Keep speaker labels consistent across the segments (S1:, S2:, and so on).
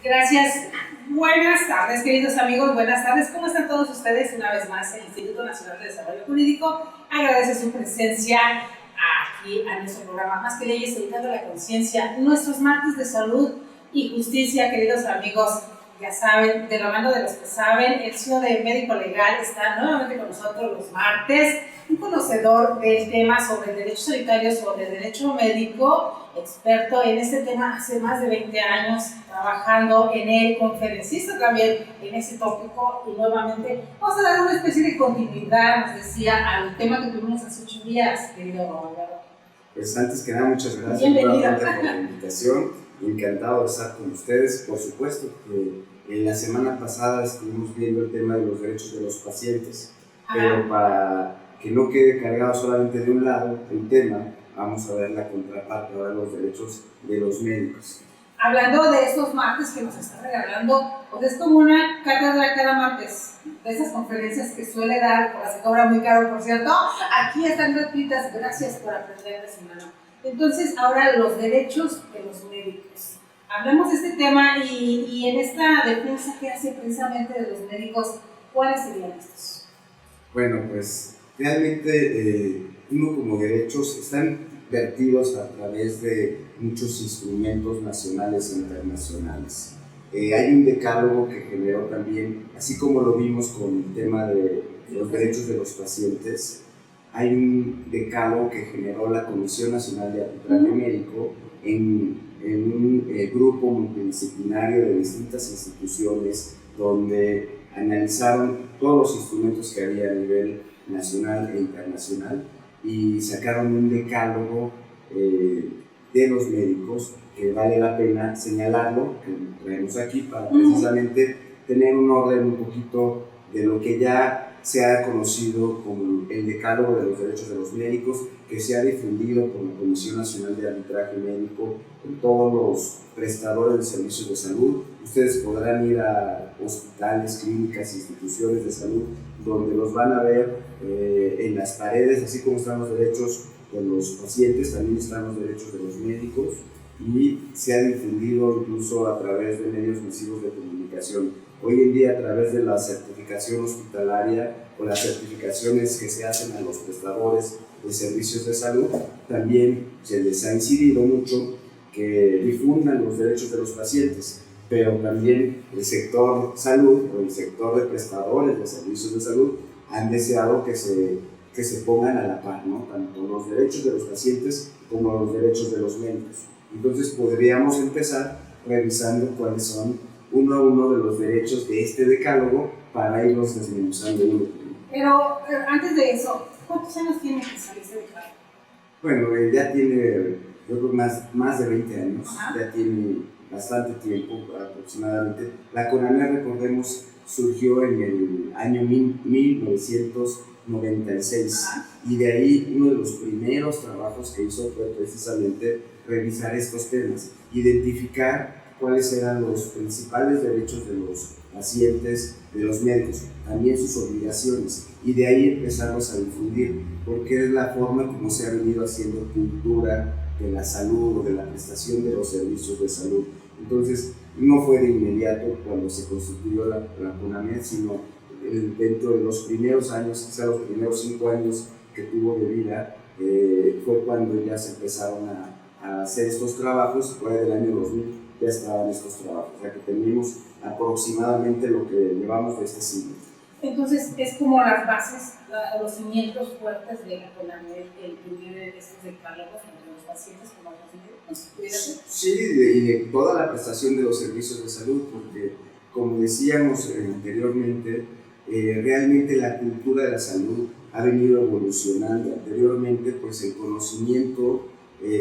S1: Gracias. Buenas tardes, queridos amigos. Buenas tardes. ¿Cómo están todos ustedes? Una vez más, el Instituto Nacional de Desarrollo Jurídico agradece su presencia aquí a nuestro programa Más que Leyes, Educando la Conciencia, nuestros martes de salud y justicia, queridos amigos. Ya saben, de la mano de los que saben, el CEO de Médico Legal está nuevamente con nosotros los martes, un conocedor del tema sobre el derecho sanitario, sobre el derecho médico, experto en este tema hace más de 20 años, trabajando en él, conferencista también en ese tópico, y nuevamente vamos a dar una especie de continuidad, nos decía, al tema que tuvimos hace 8 días, querido Roberto.
S2: Pues antes que nada, muchas gracias nuevamente por la invitación. Encantado de estar con ustedes. Por supuesto que en la semana pasada estuvimos viendo el tema de los derechos de los pacientes, pero para que no quede cargado solamente de un lado el tema, vamos a ver la contraparte, ahora los derechos de los médicos.
S1: Hablando de estos martes que nos está regalando, pues es como una cátedra cada martes, de esas conferencias que suele dar, por las que cobra muy caro, por cierto, aquí están gratuitas, gracias por aprender de su mano. Entonces, ahora los derechos de los médicos. Hablamos de este tema y en esta defensa que hace precisamente de los médicos, ¿cuáles serían estos?
S2: Bueno, pues realmente uno como derechos están vertidos a través de muchos instrumentos nacionales e internacionales. Hay un decálogo que generó también, así como lo vimos con el tema de los derechos de los pacientes, hay un decálogo que generó la Comisión Nacional de Arbitraje Médico en un grupo multidisciplinario de distintas instituciones donde analizaron todos los instrumentos que había a nivel nacional e internacional y sacaron un decálogo de los médicos que vale la pena señalarlo, que traemos aquí para precisamente tener un orden un poquito de lo que ya se ha conocido como el decálogo de los derechos de los médicos, que se ha difundido por la Comisión Nacional de Arbitraje Médico en todos los prestadores de servicios de salud. Ustedes podrán ir a hospitales, clínicas, instituciones de salud, donde los van a ver en las paredes, así como están los derechos de los pacientes, también están los derechos de los médicos, y se ha difundido incluso a través de medios masivos de comunicación. Hoy en día, a través de la certificación hospitalaria o las certificaciones que se hacen a los prestadores de servicios de salud, también se les ha incidido mucho que difundan los derechos de los pacientes, pero también el sector salud o el sector de prestadores de servicios de salud han deseado que se pongan a la par, ¿no? Tanto los derechos de los pacientes como los derechos de los médicos. Entonces podríamos empezar revisando cuáles son uno a uno de los derechos de este decálogo para irlos desmenuzando uno.
S1: Pero antes de eso, ¿cuántos años tiene que salir ese decálogo?
S2: Bueno, ya tiene, yo creo, más de 20 años.
S1: Ajá.
S2: Ya tiene bastante tiempo aproximadamente. La CONAMER, recordemos, surgió en el año 1996.
S1: Ajá.
S2: Y de ahí uno de los primeros trabajos que hizo fue precisamente revisar estos temas, identificar cuáles eran los principales derechos de los pacientes, de los médicos, también sus obligaciones, y de ahí empezarlos a difundir, porque es la forma como se ha venido haciendo cultura de la salud o de la prestación de los servicios de salud. Entonces, no fue de inmediato cuando se constituyó la CONAMED, sino dentro de los primeros años, quizá los primeros 5 años que tuvo de vida, fue cuando ya se empezaron a hacer estos trabajos. Fue del año 2000 ya estaban estos trabajos, o sea que tenemos aproximadamente lo que llevamos de este siglo.
S1: Entonces es como las bases, los cimientos fuertes de la CONAMED, el incluir estos decálogos entre los pacientes como los médicos.
S2: Sí, y de toda la prestación de los servicios de salud, porque como decíamos anteriormente, realmente la cultura de la salud ha venido evolucionando. Anteriormente, pues el conocimiento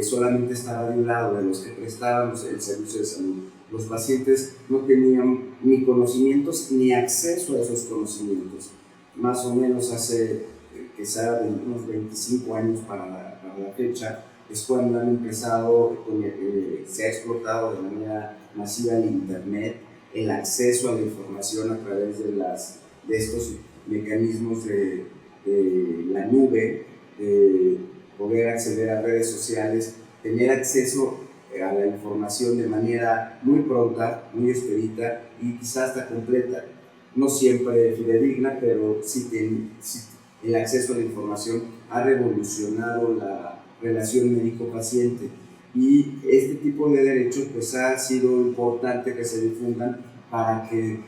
S2: solamente estaba de un lado, de los que prestábamos el servicio de salud. Los pacientes no tenían ni conocimientos ni acceso a esos conocimientos. Más o menos hace quizá unos 25 años para la fecha, es cuando han empezado, se ha explotado de manera masiva el Internet, el acceso a la información a través de estos mecanismos de la nube, poder acceder a redes sociales, tener acceso a la información de manera muy pronta, muy expedita y quizás hasta completa. No siempre fidedigna, pero sí el acceso a la información ha revolucionado la relación médico-paciente. Y este tipo de derechos pues ha sido importante que se difundan para que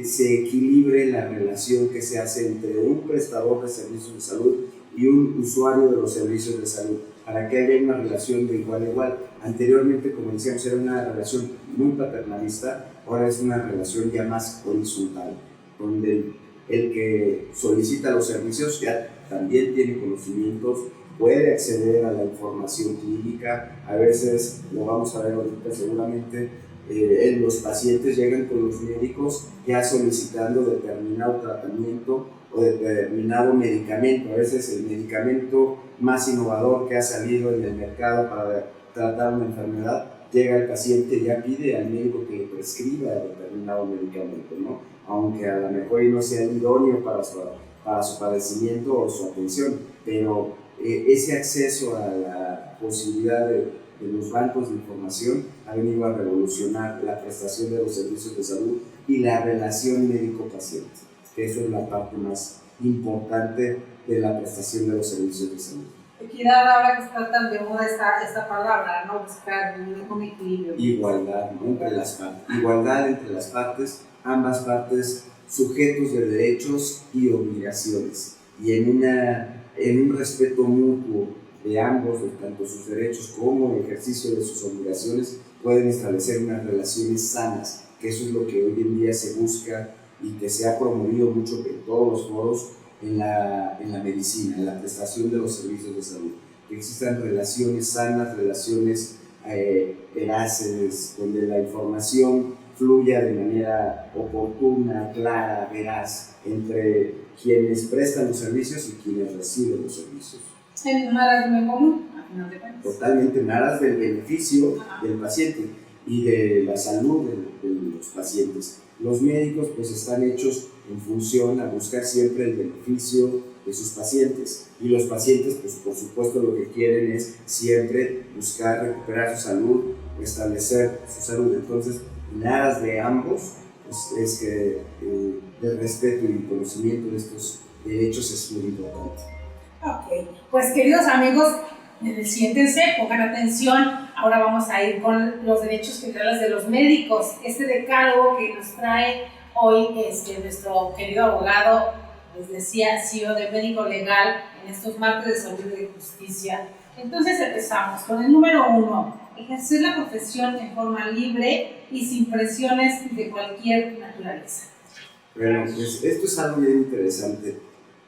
S2: se equilibre la relación que se hace entre un prestador de servicios de salud y un usuario de los servicios de salud, para que haya una relación de igual a igual. Anteriormente, como decíamos, era una relación muy paternalista, ahora es una relación ya más horizontal, donde el que solicita los servicios ya también tiene conocimientos, puede acceder a la información clínica. A veces, lo vamos a ver ahorita seguramente, los pacientes llegan con los médicos ya solicitando determinado tratamiento o determinado medicamento. A veces el medicamento más innovador que ha salido en el mercado para tratar una enfermedad, llega el paciente y ya pide al médico que le prescriba determinado medicamento, ¿no? Aunque a lo mejor no sea idóneo para su padecimiento o su atención, pero ese acceso a la posibilidad de los bancos de información ha venido a revolucionar la prestación de los servicios de salud y la relación médico-paciente, que eso es la parte más importante de la prestación de los servicios de salud.
S1: Equidad, ahora que está tan de moda esta palabra, ¿no? Buscar un equilibrio.
S2: Igualdad, ¿no? Entre las partes. Igualdad entre las partes, ambas partes sujetos de derechos y obligaciones, y en un respeto mutuo de ambos, de tanto sus derechos como el ejercicio de sus obligaciones, pueden establecer unas relaciones sanas, que eso es lo que hoy en día se busca y que se ha promovido mucho en todos los foros en la medicina, en la prestación de los servicios de salud, que existan relaciones sanas, relaciones veraces, donde la información fluya de manera oportuna, clara, veraz, entre quienes prestan los servicios y quienes reciben los servicios.
S1: En aras de bien común, a final de cuentas.
S2: Totalmente en aras del beneficio del paciente y de la salud de los pacientes. Los médicos pues están hechos en función a buscar siempre el beneficio de sus pacientes, y los pacientes pues por supuesto lo que quieren es siempre buscar recuperar su salud, restablecer su salud. Entonces en aras de ambos pues, es que el respeto y el conocimiento de estos derechos es muy importante.
S1: Ok, pues queridos amigos, siéntense, pongan atención. Ahora vamos a ir con los derechos generales de los médicos. Este decálogo que nos trae hoy nuestro querido abogado, les decía, CEO de Médico Legal, en estos martes de salud y de justicia. Entonces empezamos con el número 1, ejercer la profesión en forma libre y sin presiones de cualquier naturaleza.
S2: Bueno, pues esto es algo bien interesante.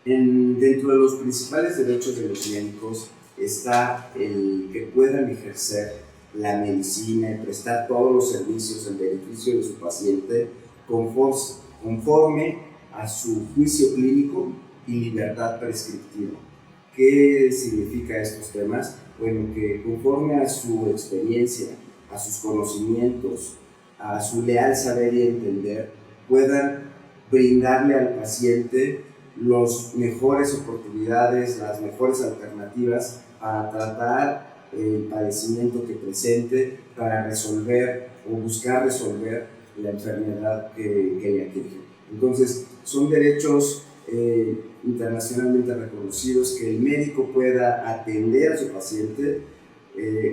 S2: Dentro de los principales derechos de los médicos está el que puedan ejercer la medicina y prestar todos los servicios en beneficio de su paciente conforme a su juicio clínico y libertad prescriptiva. ¿Qué significa estos temas? Bueno, que conforme a su experiencia, a sus conocimientos, a su leal saber y entender, puedan brindarle al paciente las mejores oportunidades, las mejores alternativas para tratar el padecimiento que presente, para resolver o buscar resolver la enfermedad que le aqueje. Entonces, son derechos internacionalmente reconocidos, que el médico pueda atender a su paciente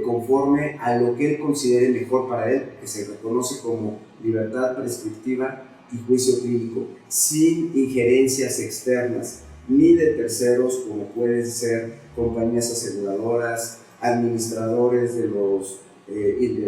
S2: conforme a lo que él considere mejor para él, que se reconoce como libertad prescriptiva y juicio clínico, sin injerencias externas ni de terceros, como pueden ser compañías aseguradoras, administradores de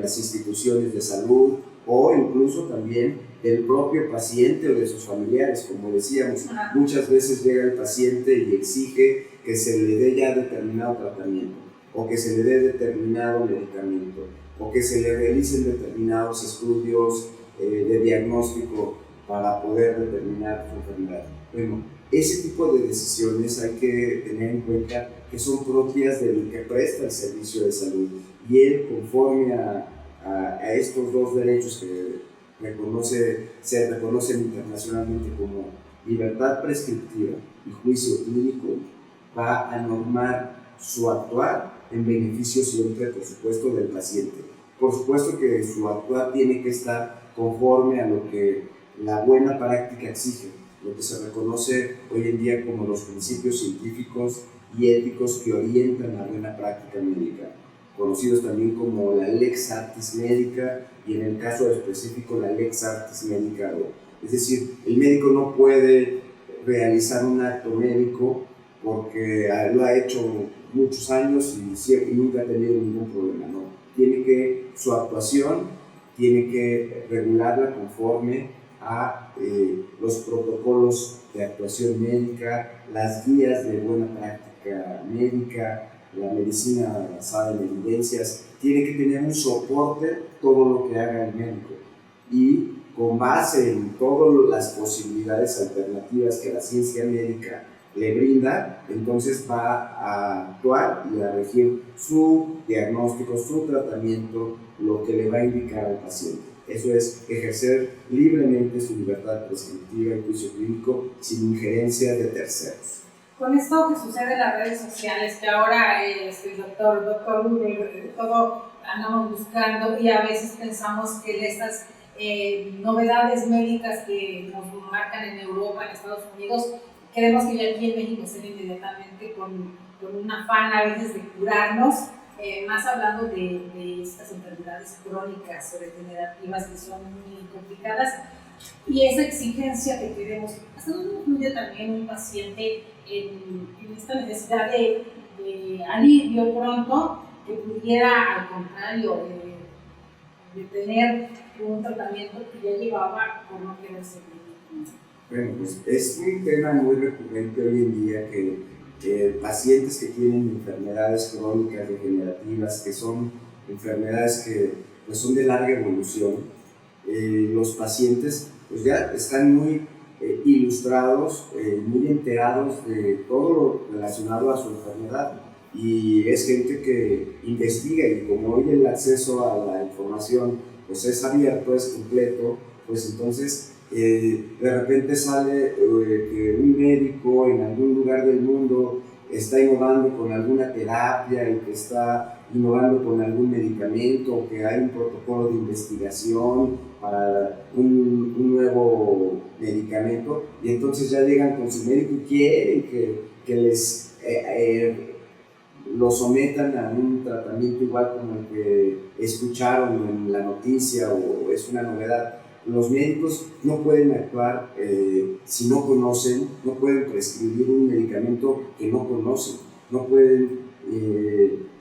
S2: las instituciones de salud, o incluso también del propio paciente o de sus familiares. Como decíamos, muchas veces llega el paciente y exige que se le dé ya determinado tratamiento, o que se le dé determinado medicamento, o que se le realicen determinados estudios de diagnóstico para poder determinar su enfermedad. Bueno, ese tipo de decisiones hay que tener en cuenta que son propias del que presta el servicio de salud, y él, conforme a estos dos derechos que se reconocen internacionalmente como libertad prescriptiva y juicio clínico, va a normar su actuar en beneficio siempre, por supuesto, del paciente. Por supuesto que su actuar tiene que estar conforme a lo que la buena práctica exige, lo que se reconoce hoy en día como los principios científicos y éticos que orientan la buena práctica médica, conocidos también como la Lex Artis Medica y en el caso específico la Lex Artis Medica. Es decir, el médico no puede realizar un acto médico porque lo ha hecho muchos años y nunca ha tenido ningún problema, ¿no? Su actuación tiene que regularla conforme a los protocolos de actuación médica, las guías de buena práctica médica, la medicina basada en evidencias. Tiene que tener un soporte todo lo que haga el médico, y con base en todas las posibilidades alternativas que la ciencia médica le brinda, entonces va a actuar y a regir su diagnóstico, su tratamiento, lo que le va a indicar al paciente. Eso es ejercer libremente su libertad prescriptiva y juicio clínico sin injerencia de terceros.
S1: Con esto que sucede en las redes sociales, que ahora doctor Google, todo andamos buscando y a veces pensamos que estas novedades médicas que nos marcan en Europa, en Estados Unidos, queremos que ya aquí en México estén inmediatamente con un afán a veces de curarnos, más hablando de estas enfermedades crónicas o degenerativas que son muy complicadas, y esa exigencia que queremos. ¿Hasta dónde influye también un paciente en esta necesidad de alivio pronto, que pudiera, al contrario, de tener un tratamiento que ya llevaba por no querer seguir?
S2: Bueno, pues es un tema muy recurrente hoy en día que pacientes que tienen enfermedades crónicas degenerativas, que son enfermedades que pues son de larga evolución, los pacientes pues ya están muy ilustrados, muy enterados de todo lo relacionado a su enfermedad, y es gente que investiga, y como hoy el acceso a la información pues es abierto, es completo, pues entonces de repente sale que un médico en algún lugar del mundo está innovando con alguna terapia y que está innovando con algún medicamento, o que hay un protocolo de investigación para un nuevo medicamento, y entonces ya llegan con su médico y quieren que les lo sometan a un tratamiento igual como el que escucharon en la noticia o es una novedad. Los médicos no pueden actuar si no conocen, no pueden prescribir un medicamento que no conocen, no pueden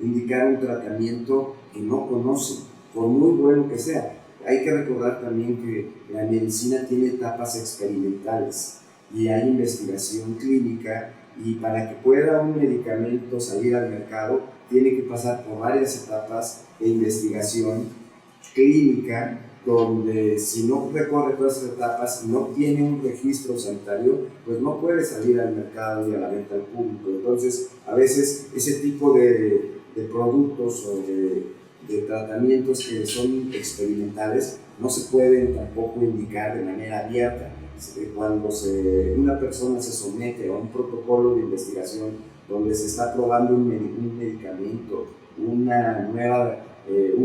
S2: indicar un tratamiento que no conocen, por muy bueno que sea. Hay que recordar también que la medicina tiene etapas experimentales y hay investigación clínica, y para que pueda un medicamento salir al mercado tiene que pasar por varias etapas de investigación clínica, donde si no recorre todas esas etapas, si no tiene un registro sanitario, pues no puede salir al mercado ni a la venta al público. Entonces, a veces ese tipo de productos o de tratamientos que son experimentales no se pueden tampoco indicar de manera abierta. Cuando una persona se somete a un protocolo de investigación donde se está probando un medicamento, un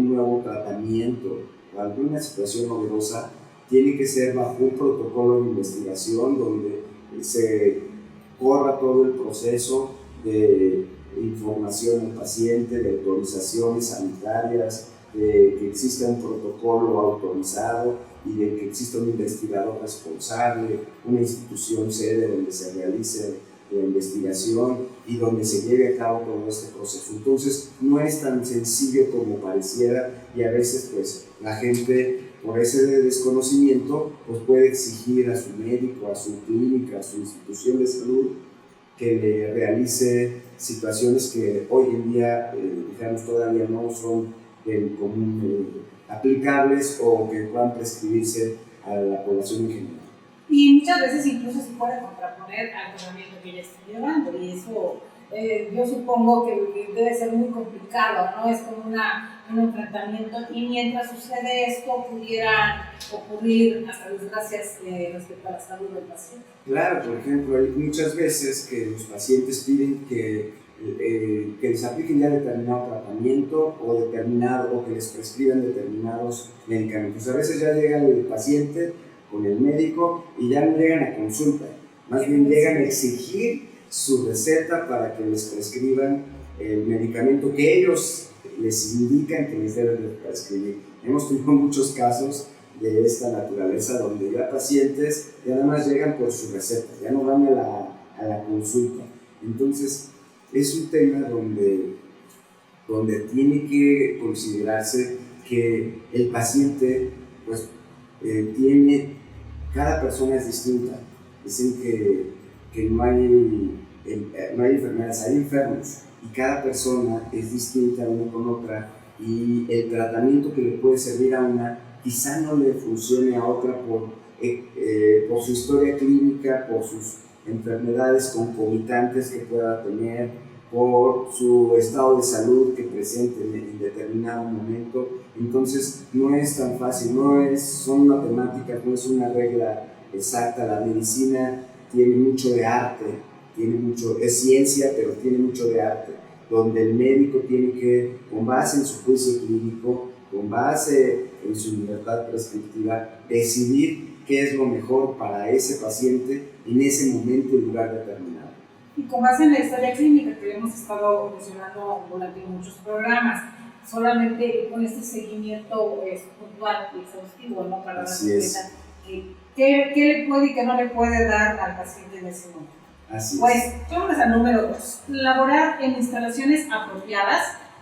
S2: nuevo tratamiento o alguna situación novedosa, tiene que ser bajo un protocolo de investigación donde se corra todo el proceso de información al paciente, de autorizaciones sanitarias, de que exista un protocolo autorizado y de que exista un investigador responsable, una institución sede donde se realice la investigación y donde se lleve a cabo todo este proceso. Entonces no es tan sencillo como pareciera, y a veces pues la gente, por ese desconocimiento, pues puede exigir a su médico, a su clínica, a su institución de salud que le realice situaciones que hoy en día digamos todavía no son del común aplicables o que puedan prescribirse a la población en general.
S1: Y muchas veces incluso se puede contraponer al tratamiento que ya está llevando, y eso yo supongo que debe ser muy complicado, ¿no? Es como un enfrentamiento, y mientras sucede esto pudiera ocurrir hasta desgracias respecto a la salud del paciente.
S2: Claro, por ejemplo, hay muchas veces que los pacientes piden que que les apliquen ya determinado tratamiento o que les prescriban determinados medicamentos. A veces ya llega el paciente con el médico y ya no llegan a consulta, más bien llegan a exigir su receta para que les prescriban el medicamento que ellos les indican que les deben de prescribir. Hemos tenido muchos casos de esta naturaleza donde ya pacientes ya nada más llegan por su receta, ya no van a la consulta. Entonces es un tema donde tiene que considerarse que el paciente pues cada persona es distinta. Dicen que no hay enfermedades, hay enfermos, y cada persona es distinta una con otra, y el tratamiento que le puede servir a una quizá no le funcione a otra por su historia clínica, por sus enfermedades concomitantes que pueda tener, por su estado de salud que presente en determinado momento. Entonces no es tan fácil, son matemáticas, no es una regla exacta. La medicina tiene mucho de arte, es ciencia, pero tiene mucho de arte, donde el médico tiene que, con base en su juicio clínico, con base en su libertad prescriptiva, decidir qué es lo mejor para ese paciente en ese momento y lugar determinado.
S1: Y con base en la historia clínica que hemos estado mencionando durante muchos programas, solamente con este seguimiento puntual y exhaustivo, ¿no? Para darnos cuenta qué le puede y qué no le puede dar al paciente en ese momento.
S2: Así
S1: pues, vámonos al número 2. Laborar en instalaciones apropiadas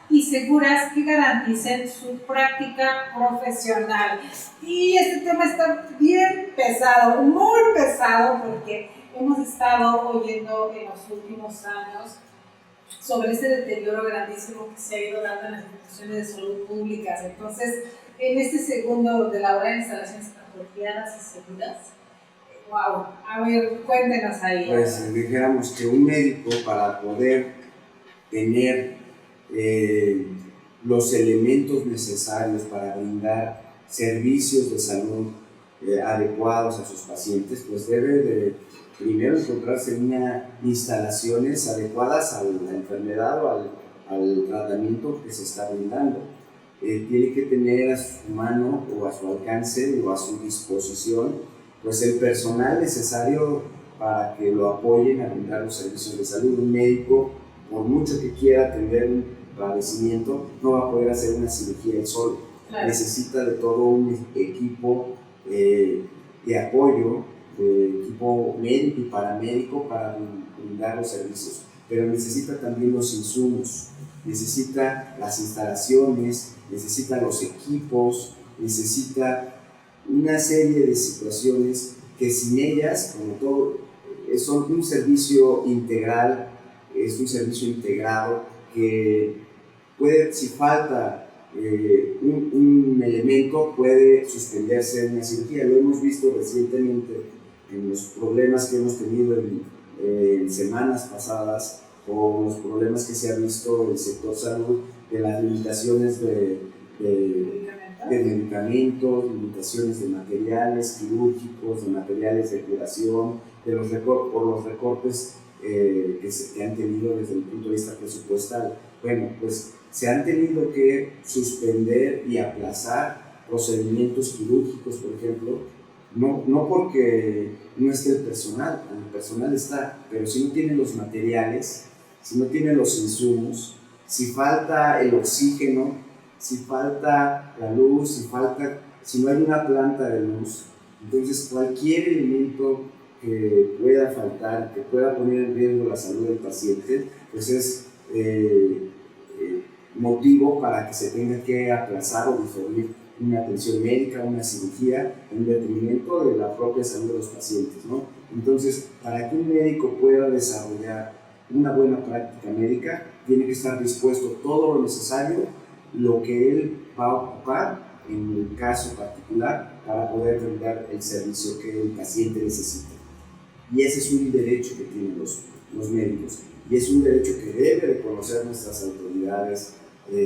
S1: y seguras que garanticen su práctica profesional. Y este tema está bien pesado, muy pesado, porque hemos estado oyendo en los últimos años sobre este deterioro grandísimo que se ha ido dando en las instituciones de salud públicas. Entonces, en este segundo de laborar en instalaciones apropiadas y seguras, wow, a ver, cuéntenos ahí.
S2: Pues dijéramos que un médico, para poder tener los elementos necesarios para brindar servicios de salud adecuados a sus pacientes, pues debe de primero encontrarse instalaciones adecuadas a la enfermedad o al tratamiento que se está brindando. Tiene que tener a su mano o a su alcance o a su disposición pues el personal necesario para que lo apoyen a brindar los servicios de salud. Un médico, por mucho que quiera atender un padecimiento, no va a poder hacer una cirugía él solo. Claro. Necesita de todo un equipo de apoyo, equipo médico y paramédico para brindar los servicios, pero necesita también los insumos, necesita las instalaciones, necesita los equipos, necesita una serie de situaciones que sin ellas, como todo, son un servicio integral, es un servicio integrado que puede, si falta un elemento, puede suspenderse una cirugía. Lo hemos visto recientemente en los problemas que hemos tenido en semanas pasadas, o los problemas que se ha visto en el sector salud, de las limitaciones de medicamentos, limitaciones de materiales quirúrgicos, de materiales de curación, por los recortes que han tenido desde el punto de vista presupuestal. Bueno, pues se han tenido que suspender y aplazar procedimientos quirúrgicos, por ejemplo, no porque no esté el personal está, pero si no tienen los materiales, si no tienen los insumos, si falta el oxígeno, si falta la luz, si no hay una planta de luz, entonces cualquier elemento que pueda faltar, que pueda poner en riesgo la salud del paciente, pues es motivo para que se tenga que aplazar o diferir una atención médica, una cirugía, en detrimento de la propia salud de los pacientes, ¿no? Entonces, para que un médico pueda desarrollar una buena práctica médica, tiene que estar dispuesto todo lo necesario, lo que él va a ocupar en el caso particular para poder brindar el servicio que el paciente necesita. Y ese es un derecho que tienen los médicos, y es un derecho que debe de conocer nuestras autoridades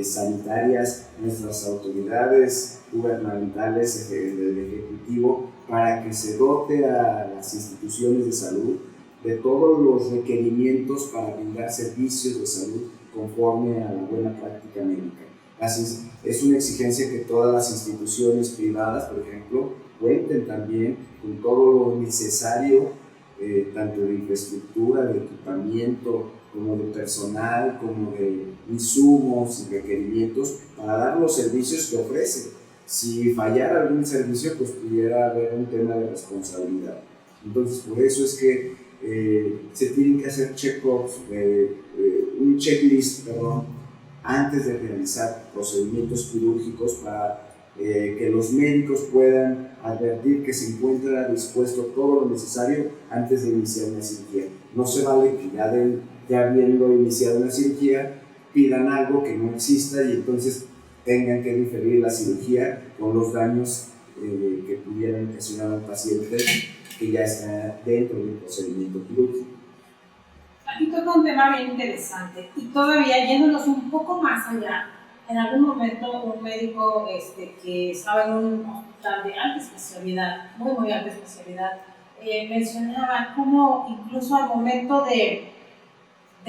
S2: sanitarias, nuestras autoridades gubernamentales del Ejecutivo, para que se dote a las instituciones de salud de todos los requerimientos para brindar servicios de salud conforme a la buena práctica médica. Así es una exigencia que todas las instituciones privadas, por ejemplo, cuenten también con todo lo necesario, tanto de infraestructura, de equipamiento, como de personal, como de insumos y requerimientos para dar los servicios que ofrece. Si fallara algún servicio, pues pudiera haber un tema de responsabilidad. Entonces, por eso es que se tienen que hacer un checklist, antes de realizar procedimientos quirúrgicos para que los médicos puedan advertir que se encuentra dispuesto todo lo necesario antes de iniciar una cirugía. No se vale que ya habiendo iniciado una cirugía pidan algo que no exista y entonces tengan que diferir la cirugía con los daños que pudieran ocasionar al paciente que ya está dentro del procedimiento quirúrgico.
S1: Aquí toca un tema bien interesante y todavía yéndonos un poco más allá, en algún momento un médico que estaba en un hospital de alta especialidad, muy alta especialidad, mencionaba cómo incluso al momento de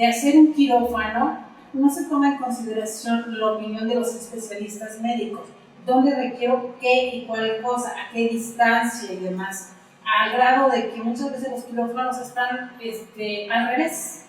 S1: hacer un quirófano no se toma en consideración la opinión de los especialistas médicos, dónde requiero qué y cuál cosa, a qué distancia y demás, al grado de que muchas veces los quirófanos están al revés,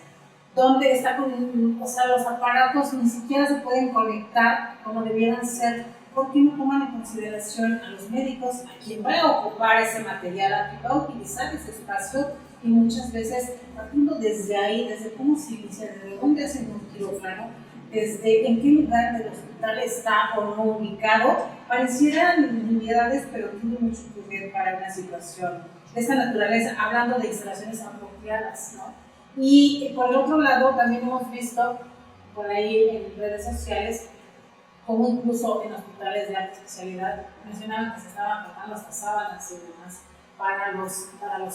S1: donde está los aparatos ni siquiera se pueden conectar como debieran ser, porque no toman en consideración a los médicos, a quien va a ocupar ese material, a quien va a utilizar ese espacio, y muchas veces partiendo desde ahí, desde cómo se inicia, desde dónde hacen un quirófano, desde en qué lugar del hospital está o no ubicado, parecieran nimiedades, pero tiene mucho que ver para una situación de esta naturaleza, hablando de instalaciones apropiadas, ¿no? Y por el otro lado, también hemos visto por ahí en redes sociales como incluso en hospitales de alta especialidad mencionaban que se estaban cortando hasta sábanas y demás para los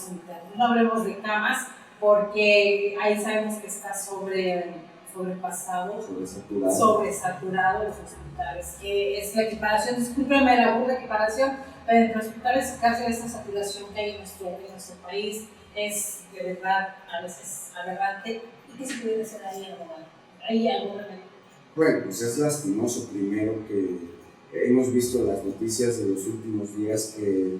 S1: internos. No hablemos de camas porque ahí sabemos que está sobrepasado, sobresaturado los hospitales, que es la equiparación, discúlpeme la burda equiparación, pero entre hospitales casi esa saturación que hay en nuestro país es de verdad a veces aberrante. ¿Y qué se puede hacer ahí en Román? ¿Hay algún remedio?
S2: Bueno, pues es lastimoso primero que hemos visto las noticias de los últimos días que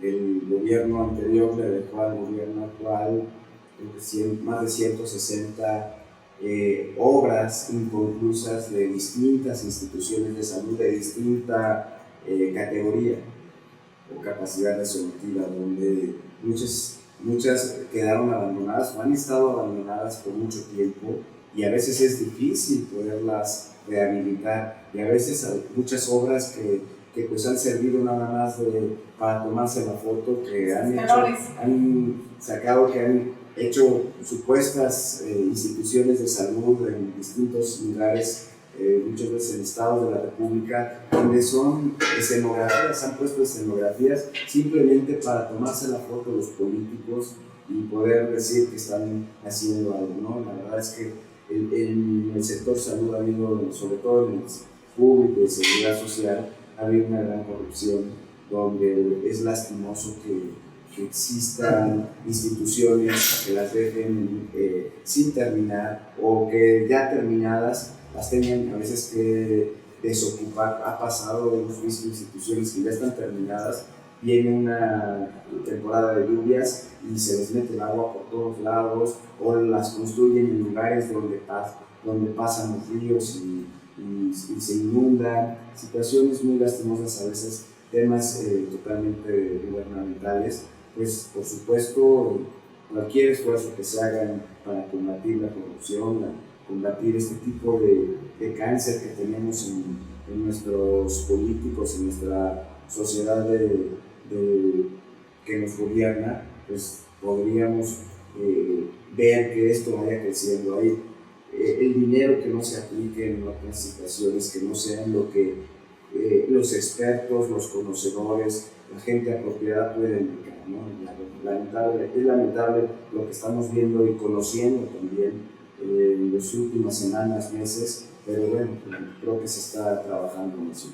S2: el gobierno anterior le dejó al gobierno actual más de 160 obras inconclusas de distintas instituciones de salud de distinta categoría o capacidad resolutiva, donde muchas quedaron abandonadas o han estado abandonadas por mucho tiempo y a veces es difícil poderlas rehabilitar y a veces muchas obras que pues han servido nada más para tomarse la foto, que han hecho supuestas instituciones de salud en distintos lugares, muchas veces en estados de la República, donde son escenografías, han puesto escenografías simplemente para tomarse la foto los políticos y poder decir que están haciendo algo, ¿no? La verdad es que en el sector salud ha habido, sobre todo en el público de seguridad social, ha habido una gran corrupción, donde es lastimoso que existan instituciones que las dejen sin terminar o que ya terminadas las tengan a veces que desocupar. Ha pasado, hemos visto instituciones que ya están terminadas, viene una temporada de lluvias y se les mete el agua por todos lados o las construyen en lugares donde pasan los ríos y se inundan, situaciones muy lastimosas a veces, temas totalmente gubernamentales. Pues por supuesto cualquier esfuerzo que se haga para combatir la corrupción, combatir este tipo de cáncer que tenemos en nuestros políticos, en nuestra sociedad que nos gobierna, pues podríamos ver que esto vaya creciendo. Ahí el dinero que no se aplique en otras situaciones, que no sean lo que los expertos, los conocedores, la gente apropiada pueden indicar, ¿no? Es lamentable lo que estamos viendo y conociendo también en las últimas semanas, meses, pero bueno, creo que se está trabajando en eso.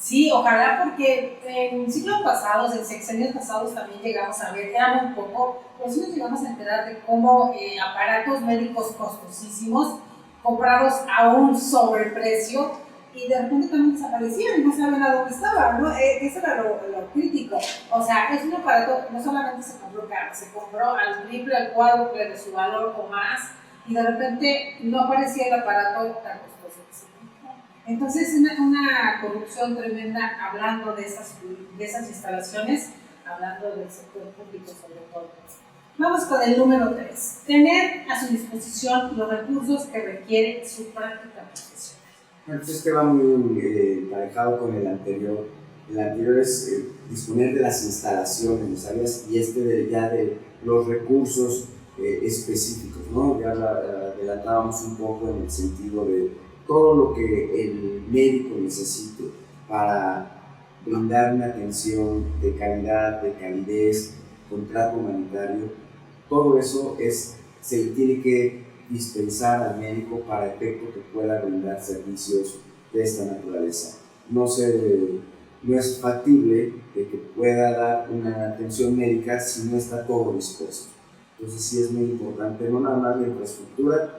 S1: Sí, ojalá, porque en siglos pasados, en sexenios pasados también llegamos a ver, era muy poco, pero sí nos llegamos a enterar de cómo aparatos médicos costosísimos, comprados a un sobreprecio, y de repente también desaparecían y no saben a dónde estaban, ¿no? Eso era lo crítico. O sea, es un aparato, no solamente se compró caro, se compró al triple, al cuádruple de su valor o más, y de repente no aparecía el aparato tan costoso que se compró. Entonces, una corrupción tremenda hablando de esas instalaciones, hablando del sector público sobre todo. Vamos con el número 3. Tener a su disposición los recursos que requiere su práctica profesional.
S2: Bueno, pues este va muy emparejado con el anterior. El anterior es disponer de las instalaciones, ¿no sabías? Y ya de los recursos específicos, ¿no? Ya adelantábamos un poco en el sentido de todo lo que el médico necesite para brindar una atención de calidad, de calidez, con trato humanitario. Todo eso se tiene que dispensar al médico para efecto que pueda brindar servicios de esta naturaleza. No es factible de que pueda dar una atención médica si no está todo dispuesto. Entonces sí es muy importante, no nada más la infraestructura,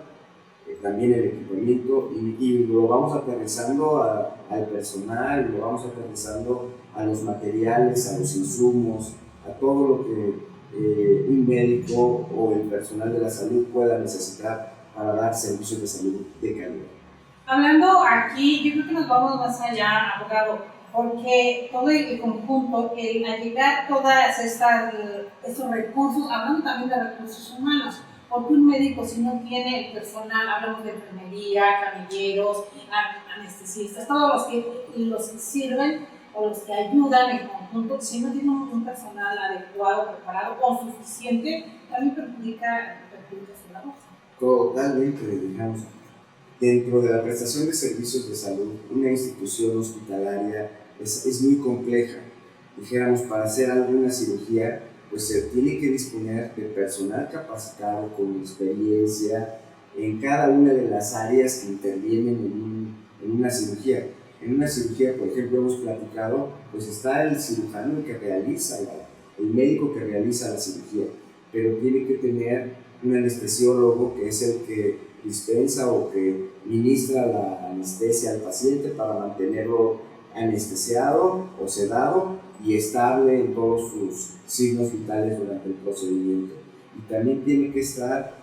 S2: también el equipamiento, y lo vamos aterrizando al personal, lo vamos aterrizando a los materiales, a los insumos, a todo lo que un médico o el personal de la salud pueda necesitar para dar servicios de salud de calidad.
S1: Hablando aquí, yo creo que nos vamos más allá, abogado, porque todo el conjunto, el allegar todos estos recursos, hablando también de recursos humanos, porque un médico, si no tiene el personal, hablamos de enfermería, camilleros, anestesistas, todos los que sirven o los que ayudan en conjunto, si no tienen un personal adecuado, preparado o suficiente, también perjudica su labor.
S2: Totalmente, digamos. Dentro de la prestación de servicios de salud, una institución hospitalaria es muy compleja. Dijéramos, para hacer alguna cirugía, pues se tiene que disponer de personal capacitado con experiencia en cada una de las áreas que intervienen en una cirugía. En una cirugía, por ejemplo, hemos platicado, pues está el cirujano el médico que realiza la cirugía, pero tiene que tener un anestesiólogo que es el que dispensa o que ministra la anestesia al paciente para mantenerlo anestesiado o sedado y estable en todos sus signos vitales durante el procedimiento. Y también tiene que estar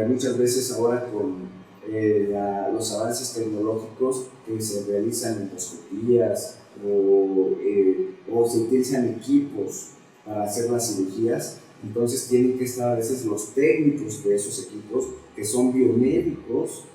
S2: muchas veces ahora con los avances tecnológicos que se realizan endoscopías o se utilizan equipos para hacer las cirugías. Entonces tienen que estar a veces los técnicos de esos equipos, que son biomédicos,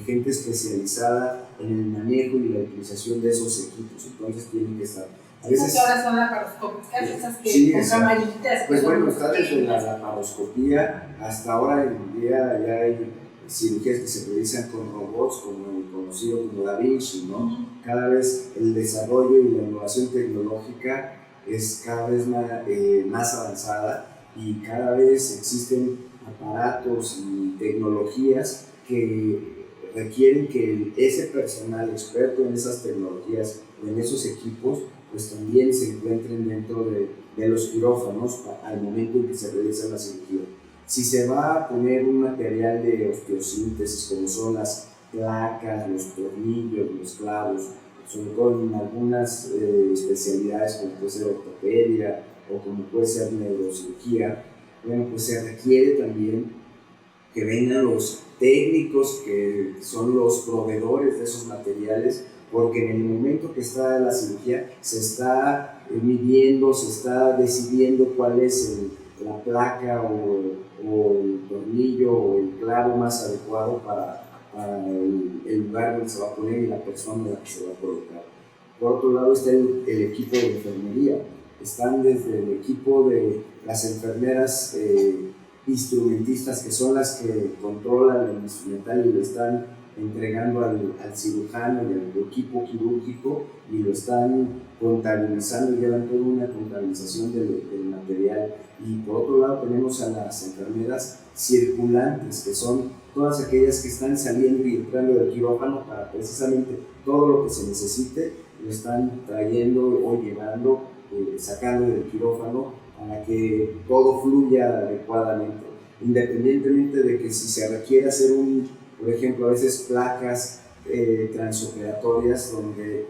S2: gente especializada en el manejo y la utilización de esos equipos. Entonces tienen que estar.
S1: A veces que ahora son laparoscópicas, esas que
S2: sí,
S1: con camaritas.
S2: Pues bueno, está desde la laparoscopía hasta ahora en día ya hay cirugías que se realizan con robots, como el conocido como Da Vinci, ¿no? Uh-huh. Cada vez el desarrollo y la innovación tecnológica es cada vez más avanzada, y cada vez existen aparatos y tecnologías que requieren que ese personal experto en esas tecnologías o en esos equipos pues también se encuentren dentro de los quirófanos al momento en que se realiza la cirugía. Si se va a poner un material de osteosíntesis como son las placas, los tornillos, los clavos, sobre todo en algunas especialidades como puede ser ortopedia o como puede ser neurocirugía, bueno, pues se requiere también que vengan los técnicos que son los proveedores de esos materiales, porque en el momento que está la cirugía se está midiendo, se está decidiendo cuál es la placa o el tornillo o el clavo más adecuado para el lugar donde se va a poner y la persona en la que se va a colocar. Por otro lado está el equipo de enfermería. Están desde el equipo de las enfermeras instrumentistas, que son las que controlan el instrumental y lo están entregando al cirujano y al equipo quirúrgico y lo están contabilizando y llevan toda una contabilización del material. Y por otro lado tenemos a las enfermeras circulantes, que son todas aquellas que están saliendo y entrando del quirófano para precisamente todo lo que se necesite lo están trayendo o llevando, sacando del quirófano para que todo fluya adecuadamente, independientemente de que si se requiere hacer por ejemplo, a veces placas transoperatorias donde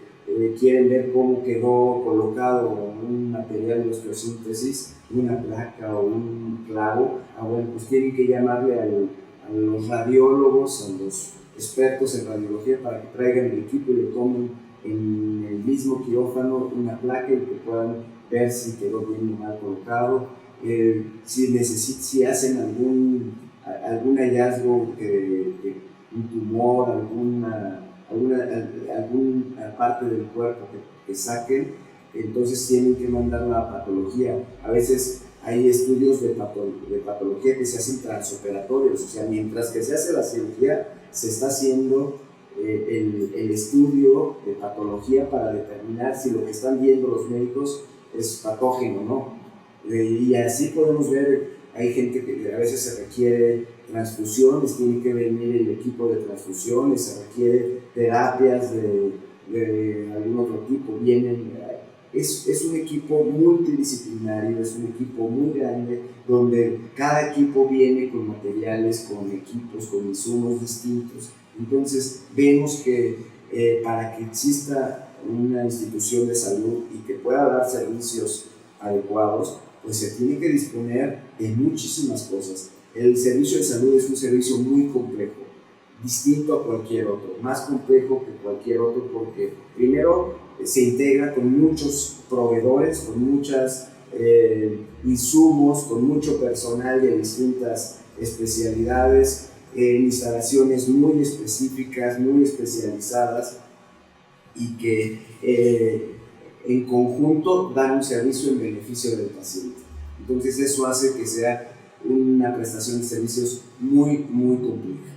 S2: quieren ver cómo quedó colocado un material de osteosíntesis, una placa o un clavo, bueno, pues tienen que llamarle a los radiólogos, a los expertos en radiología para que traigan el equipo y le tomen en el mismo quirófano una placa y que puedan ver si quedó bien o mal colocado, si hacen algún hallazgo de un tumor, alguna parte del cuerpo que saquen, entonces tienen que mandarla a patología. A veces hay estudios de patología que se hacen transoperatorios, o sea, mientras que se hace la cirugía, se está haciendo el estudio de patología para determinar si lo que están viendo los médicos es patógeno o no. Y así podemos ver, hay gente que a veces se requiere transfusiones, tiene que venir el equipo de transfusiones, se requiere terapias de algún otro tipo, es un equipo multidisciplinario, es un equipo muy grande, donde cada equipo viene con materiales, con equipos, con insumos distintos. Entonces vemos que para que exista una institución de salud y que pueda dar servicios adecuados, pues se tiene que disponer de muchísimas cosas. El servicio de salud es un servicio muy complejo, distinto a cualquier otro, más complejo que cualquier otro porque primero se integra con muchos proveedores, con muchos insumos, con mucho personal de distintas especialidades, instalaciones muy específicas, muy especializadas y que en conjunto dan un servicio en beneficio del paciente. Entonces eso hace que sea una prestación de servicios muy, muy compleja.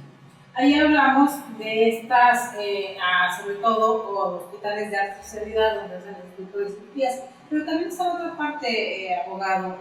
S1: Ahí hablamos de estas, sobre todo, hospitales de alta especialidad donde hacen este tipo de cirugías, pero también está otra parte, abogado,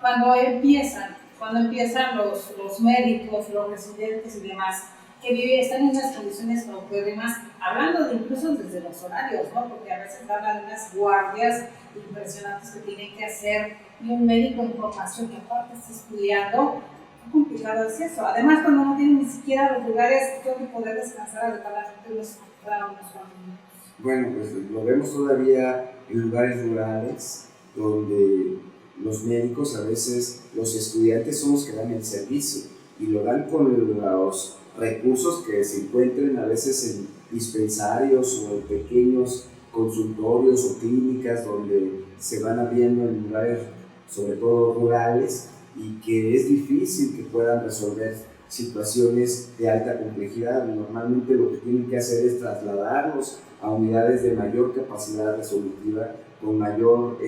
S1: cuando empiezan los médicos, los residentes y demás, que están en unas condiciones paupérrimas, hablando de incluso desde los horarios, ¿no? Porque a veces hablan de unas guardias impresionantes que tienen que hacer y un médico en formación que aparte está estudiando, qué complicado es eso. Además, cuando no tienen ni siquiera los lugares donde poder descansar adecuadamente unos minutos.
S2: Bueno, pues lo vemos todavía en lugares rurales donde los médicos, a veces los estudiantes son los que dan el servicio y lo dan con los recursos que se encuentren a veces en dispensarios o en pequeños consultorios o clínicas donde se van abriendo en lugares sobre todo rurales y que es difícil que puedan resolver situaciones de alta complejidad. Normalmente lo que tienen que hacer es trasladarlos a unidades de mayor capacidad resolutiva con mayor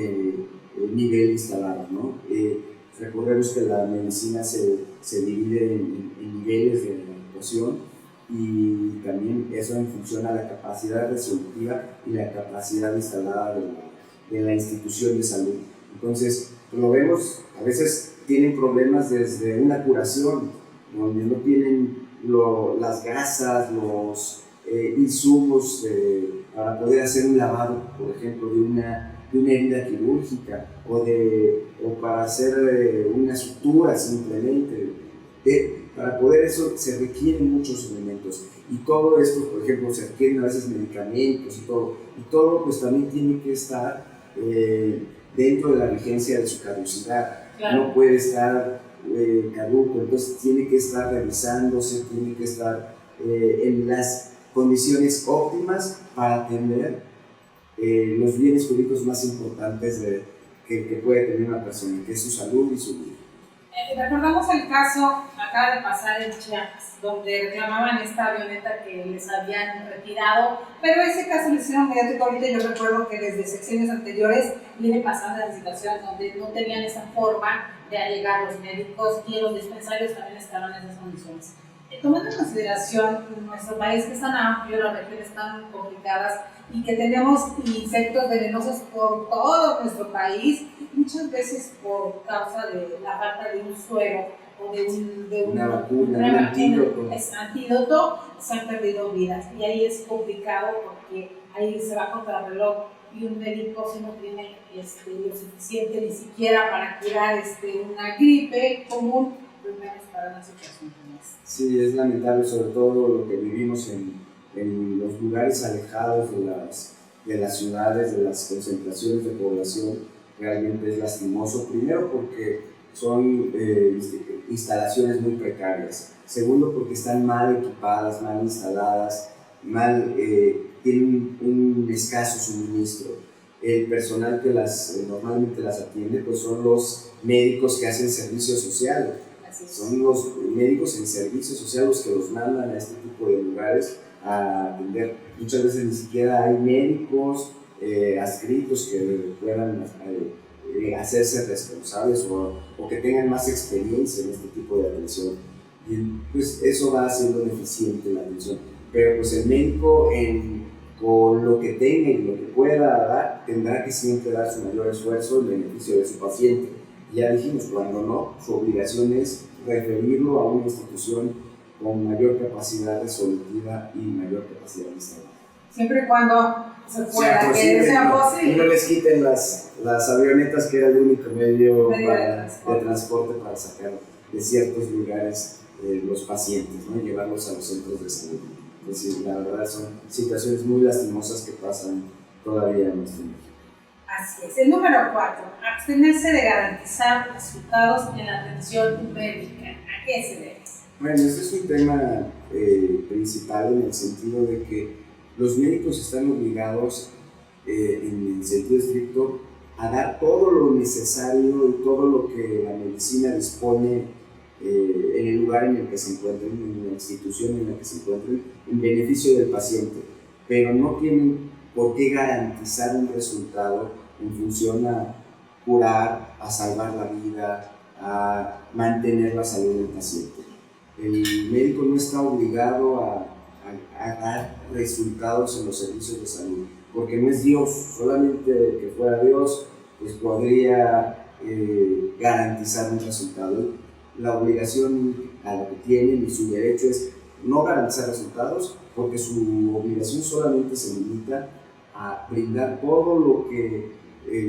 S2: nivel instalado, ¿no? Recordemos que la medicina se divide en niveles de actuación y también eso en función a la capacidad resolutiva y la capacidad instalada de la institución de salud. Entonces, lo vemos, a veces tienen problemas desde una curación, donde no tienen las gasas, los insumos para poder hacer un lavado, por ejemplo, de una herida quirúrgica o para hacer una sutura simplemente. Para poder eso se requieren muchos elementos y todo esto, por ejemplo, se requieren a veces medicamentos y todo pues también tiene que estar dentro de la vigencia de su caducidad. Claro. No puede estar caduco, entonces tiene que estar revisándose, tiene que estar en las condiciones óptimas para atender los bienes jurídicos más importantes que puede tener una persona, que es su salud y su vida.
S1: Recordamos el caso, acaba de pasar en Chiapas, donde reclamaban esta avioneta que les habían retirado, pero ese caso lo hicieron mediático. Ahorita yo recuerdo que desde secciones anteriores viene pasando la situación donde no tenían esa forma de allegar los médicos y los dispensarios también estaban en esas condiciones. Tomando en consideración nuestro país que es tan amplio, las regiones tan complicadas y que tenemos insectos venenosos por todo nuestro país, muchas veces por causa de la falta de un suero o de
S2: una vacuna, un antídoto,
S1: se han perdido vidas y ahí es complicado porque ahí se va contra el reloj y un médico si no tiene lo suficiente ni siquiera para curar una gripe común, pues menos para una situación como esta.
S2: Sí, es lamentable, sobre todo lo que vivimos en los lugares alejados de las ciudades, de las concentraciones de población. Realmente es lastimoso, primero porque son instalaciones muy precarias, segundo porque están mal equipadas, mal instaladas, tienen un escaso suministro. El personal que normalmente las atiende pues son los médicos que hacen servicio social. Son los médicos en servicio social los que los mandan a este tipo de lugares a atender. Muchas veces ni siquiera hay médicos adscritos que puedan hacerse responsables o que tengan más experiencia en este tipo de atención. Y pues eso va haciendo deficiente la atención. Pero pues el médico con lo que tenga y lo que pueda dar, tendrá que siempre dar su mayor esfuerzo en beneficio de su paciente. Ya dijimos, cuando no, su obligación es referirlo a una institución con mayor capacidad resolutiva y mayor capacidad de instalar.
S1: Siempre y cuando se pueda, que sea posible.
S2: Y no les quiten las avionetas, que era el único medio de transporte para sacar de ciertos lugares los pacientes, ¿no? Y llevarlos a los centros de salud. Es decir, la verdad son situaciones muy lastimosas que pasan todavía en nuestro México.
S1: Así es. El número 4, abstenerse de garantizar resultados en la atención médica. ¿A qué se debe?
S2: Bueno, este es un tema principal en el sentido de que los médicos están obligados, en el sentido estricto, a dar todo lo necesario y todo lo que la medicina dispone en el lugar en el que se encuentren, en la institución en la que se encuentren, en beneficio del paciente, pero no tienen por qué garantizar un resultado en función a curar, a salvar la vida, a mantener la salud del paciente. El médico no está obligado a dar resultados en los servicios de salud, porque no es Dios. Solamente que fuera Dios pues podría garantizar un resultado. La obligación a la que tienen y su derecho es no garantizar resultados, porque su obligación solamente se limita a brindar todo lo que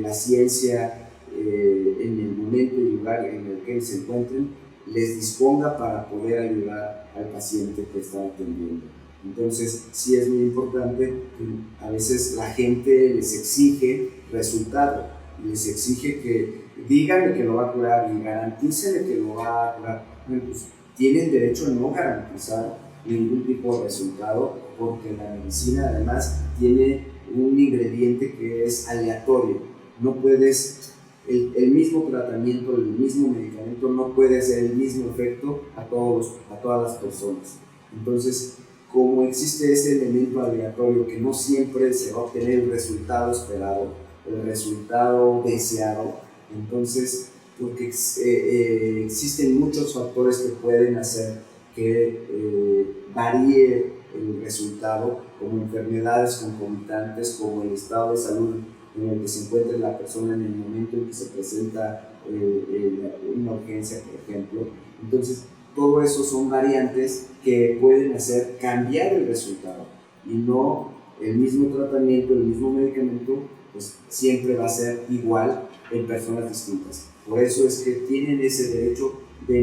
S2: la ciencia en el momento y lugar en el que se encuentren les disponga para poder ayudar al paciente que está atendiendo. Entonces sí es muy importante que a veces la gente les exige resultado, les exige que díganle que lo va a curar y garantícenle que lo va a curar. Bueno, pues tienen derecho a no garantizar ningún tipo de resultado, porque la medicina además tiene un ingrediente que es aleatorio. No puedes, el mismo tratamiento, el mismo medicamento no puede hacer el mismo efecto a todas las personas. Entonces, como existe ese elemento aleatorio que no siempre se va a obtener el resultado esperado, el resultado deseado, entonces, porque existen muchos factores que pueden hacer que varíe el resultado, como enfermedades concomitantes, como el estado de salud en el que se encuentra la persona en el momento en que se presenta una urgencia, por ejemplo. Entonces, todo eso son variantes que pueden hacer cambiar el resultado, y no el mismo tratamiento, el mismo medicamento, pues siempre va a ser igual en personas distintas. Por eso es que tienen ese derecho de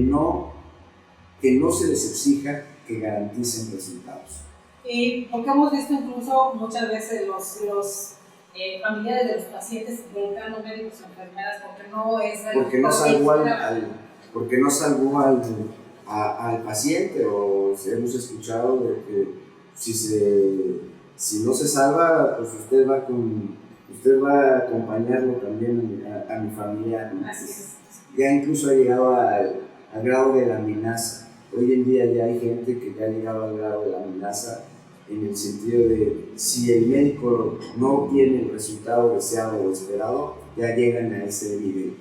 S2: que no se les exija que garanticen resultados.
S1: Y porque hemos visto incluso muchas veces los familiares de los pacientes involucrando médicos o enfermeras porque
S2: no salvó al paciente, o hemos escuchado de que si no se salva, pues usted va a acompañarlo también a mi familia.
S1: Así es.
S2: Ya incluso ha llegado al grado de la amenaza. Hoy en día ya hay gente que ya ha llegado al grado de la amenaza, en el sentido de si el médico no obtiene el resultado deseado o esperado, ya llegan a ese nivel.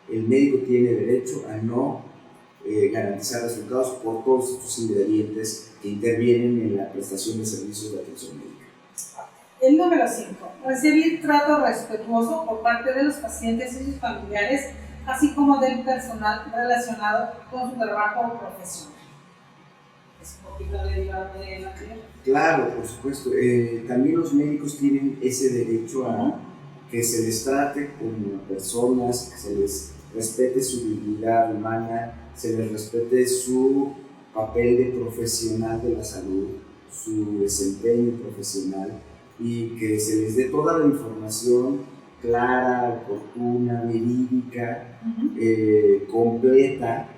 S2: El médico tiene derecho a no garantizar resultados por todos estos ingredientes que intervienen en la prestación de servicios de atención médica.
S1: El número 5, recibir trato respetuoso por parte de los pacientes y sus familiares, así como del personal relacionado con su trabajo profesional. es un poquito derivado de la anterior.
S2: Claro, por supuesto. También los médicos tienen ese derecho a que se les trate como personas, que se les respete su dignidad humana, se les respete su papel de profesional de la salud, su desempeño profesional, y que se les dé toda la información clara, oportuna, verídica, completa,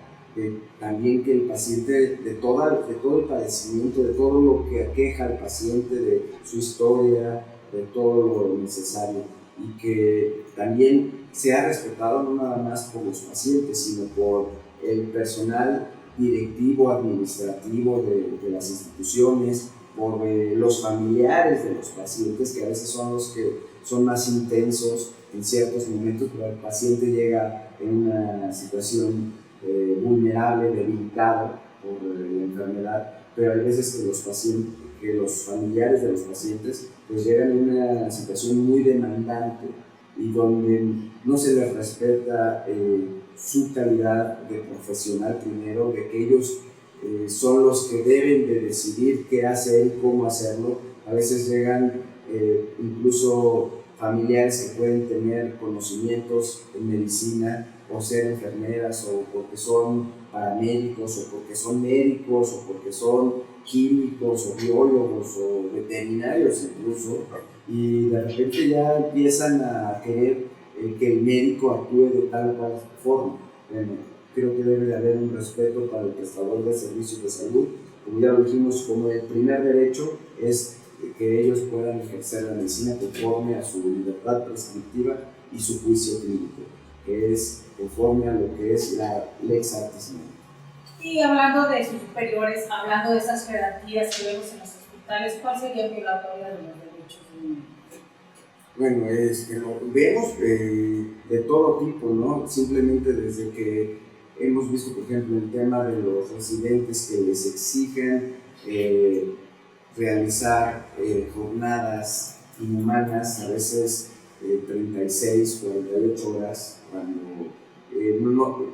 S2: también que el paciente, de todo el padecimiento, de todo lo que aqueja al paciente, de su historia, de todo lo necesario, y que también sea respetado no nada más por los pacientes, sino por el personal directivo, administrativo de las instituciones, por los familiares de los pacientes, que a veces son los que son más intensos en ciertos momentos, pero el paciente llega en una situación vulnerable, debilitado por la enfermedad, pero hay veces que los familiares de los pacientes pues llegan en una situación muy demandante y donde no se les respeta su calidad de profesional primero, de que ellos son los que deben de decidir qué hacer y cómo hacerlo. A veces llegan incluso familiares que pueden tener conocimientos en medicina o ser enfermeras, o porque son paramédicos, o porque son médicos, o porque son químicos, o biólogos, o veterinarios incluso, y de repente ya empiezan a querer que el médico actúe de tal o cual forma. Bueno, creo que debe de haber un respeto para el prestador de servicios de salud. Como ya lo dijimos, como el primer derecho es que ellos puedan ejercer la medicina conforme a su libertad prescriptiva y su juicio clínico, que es conforme a lo que es la lex artis medica.
S1: Y hablando de sus superiores, hablando de esas jerarquías que vemos en los hospitales, ¿cuál sería violatoria de los derechos humanos?
S2: Bueno, lo vemos de todo tipo, ¿no? Simplemente desde que hemos visto, por ejemplo, el tema de los residentes que les exigen realizar jornadas inhumanas, a veces 36, 48 horas, cuando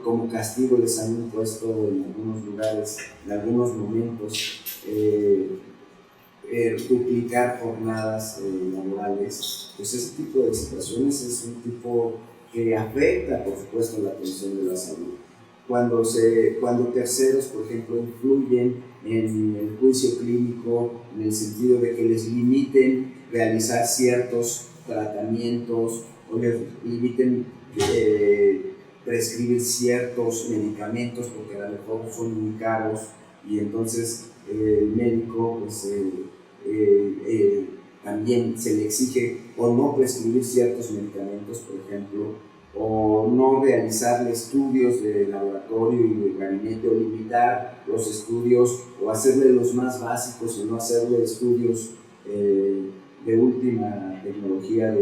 S2: como castigo les han impuesto en algunos lugares, en algunos momentos, duplicar jornadas laborales. Pues ese tipo de situaciones es un tipo que afecta, por supuesto, la atención de la salud. Cuando terceros, por ejemplo, influyen en el juicio clínico, en el sentido de que les limiten realizar ciertos tratamientos o les limiten prescribir ciertos medicamentos porque a lo mejor son muy caros, y entonces el médico pues, también se le exige o no prescribir ciertos medicamentos, por ejemplo, o no realizarle estudios de laboratorio y de gabinete, o limitar los estudios, o hacerle los más básicos, o no hacerle estudios de última tecnología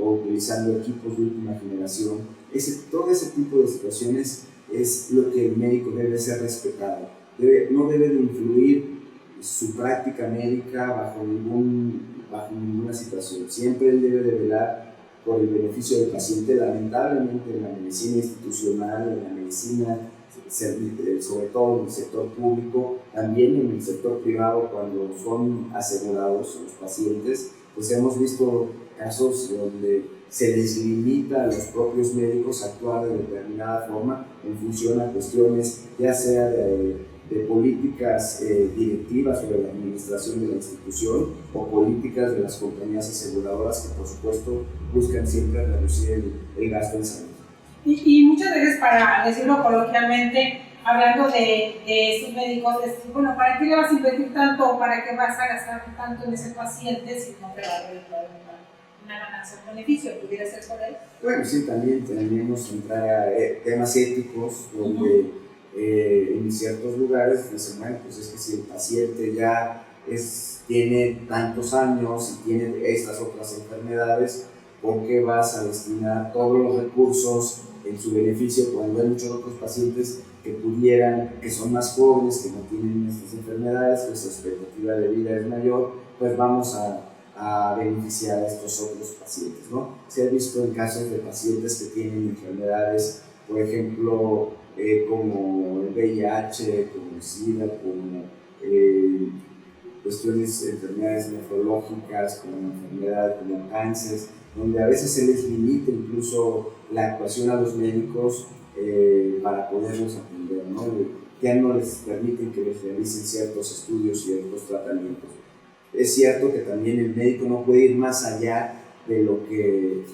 S2: o utilizando equipos de última generación. Todo ese tipo de situaciones es lo que el médico debe ser respetado. No debe de influir su práctica médica bajo ninguna situación. Siempre él debe de velar por el beneficio del paciente. Lamentablemente en la medicina institucional, en la medicina, sobre todo en el sector público, también en el sector privado, cuando son asegurados los pacientes, pues hemos visto casos donde se les limita a los propios médicos a actuar de determinada forma en función a cuestiones ya sea de políticas directivas sobre la administración de la institución, o políticas de las compañías aseguradoras que por supuesto buscan siempre reducir el gasto en salud.
S1: Y muchas veces, para decirlo coloquialmente, hablando de estos médicos, bueno, ¿para qué le vas a invertir tanto o para qué vas a gastar tanto en ese paciente si no te va a dar una ganancia o un beneficio? ¿Pudiera ser por él?
S2: Bueno, sí, también tenemos que entrar a temas éticos donde en ciertos lugares dicen, bueno, pues es que si el paciente ya tiene tantos años y tiene estas otras enfermedades, ¿por qué vas a destinar todos los recursos en su beneficio cuando hay muchos otros pacientes que son más jóvenes, que no tienen estas enfermedades, que su expectativa de vida es mayor? Pues vamos a beneficiar a estos otros pacientes, ¿no? Se ha visto en casos de pacientes que tienen enfermedades, por ejemplo, como el VIH, como el SIDA, como cuestiones, enfermedades nefrológicas, como enfermedades como cáncer, donde a veces se les limita incluso la actuación a los médicos para poderlos atender, ¿no? Ya no les permiten que les realicen ciertos estudios y ciertos tratamientos. Es cierto que también el médico no puede ir más allá de lo que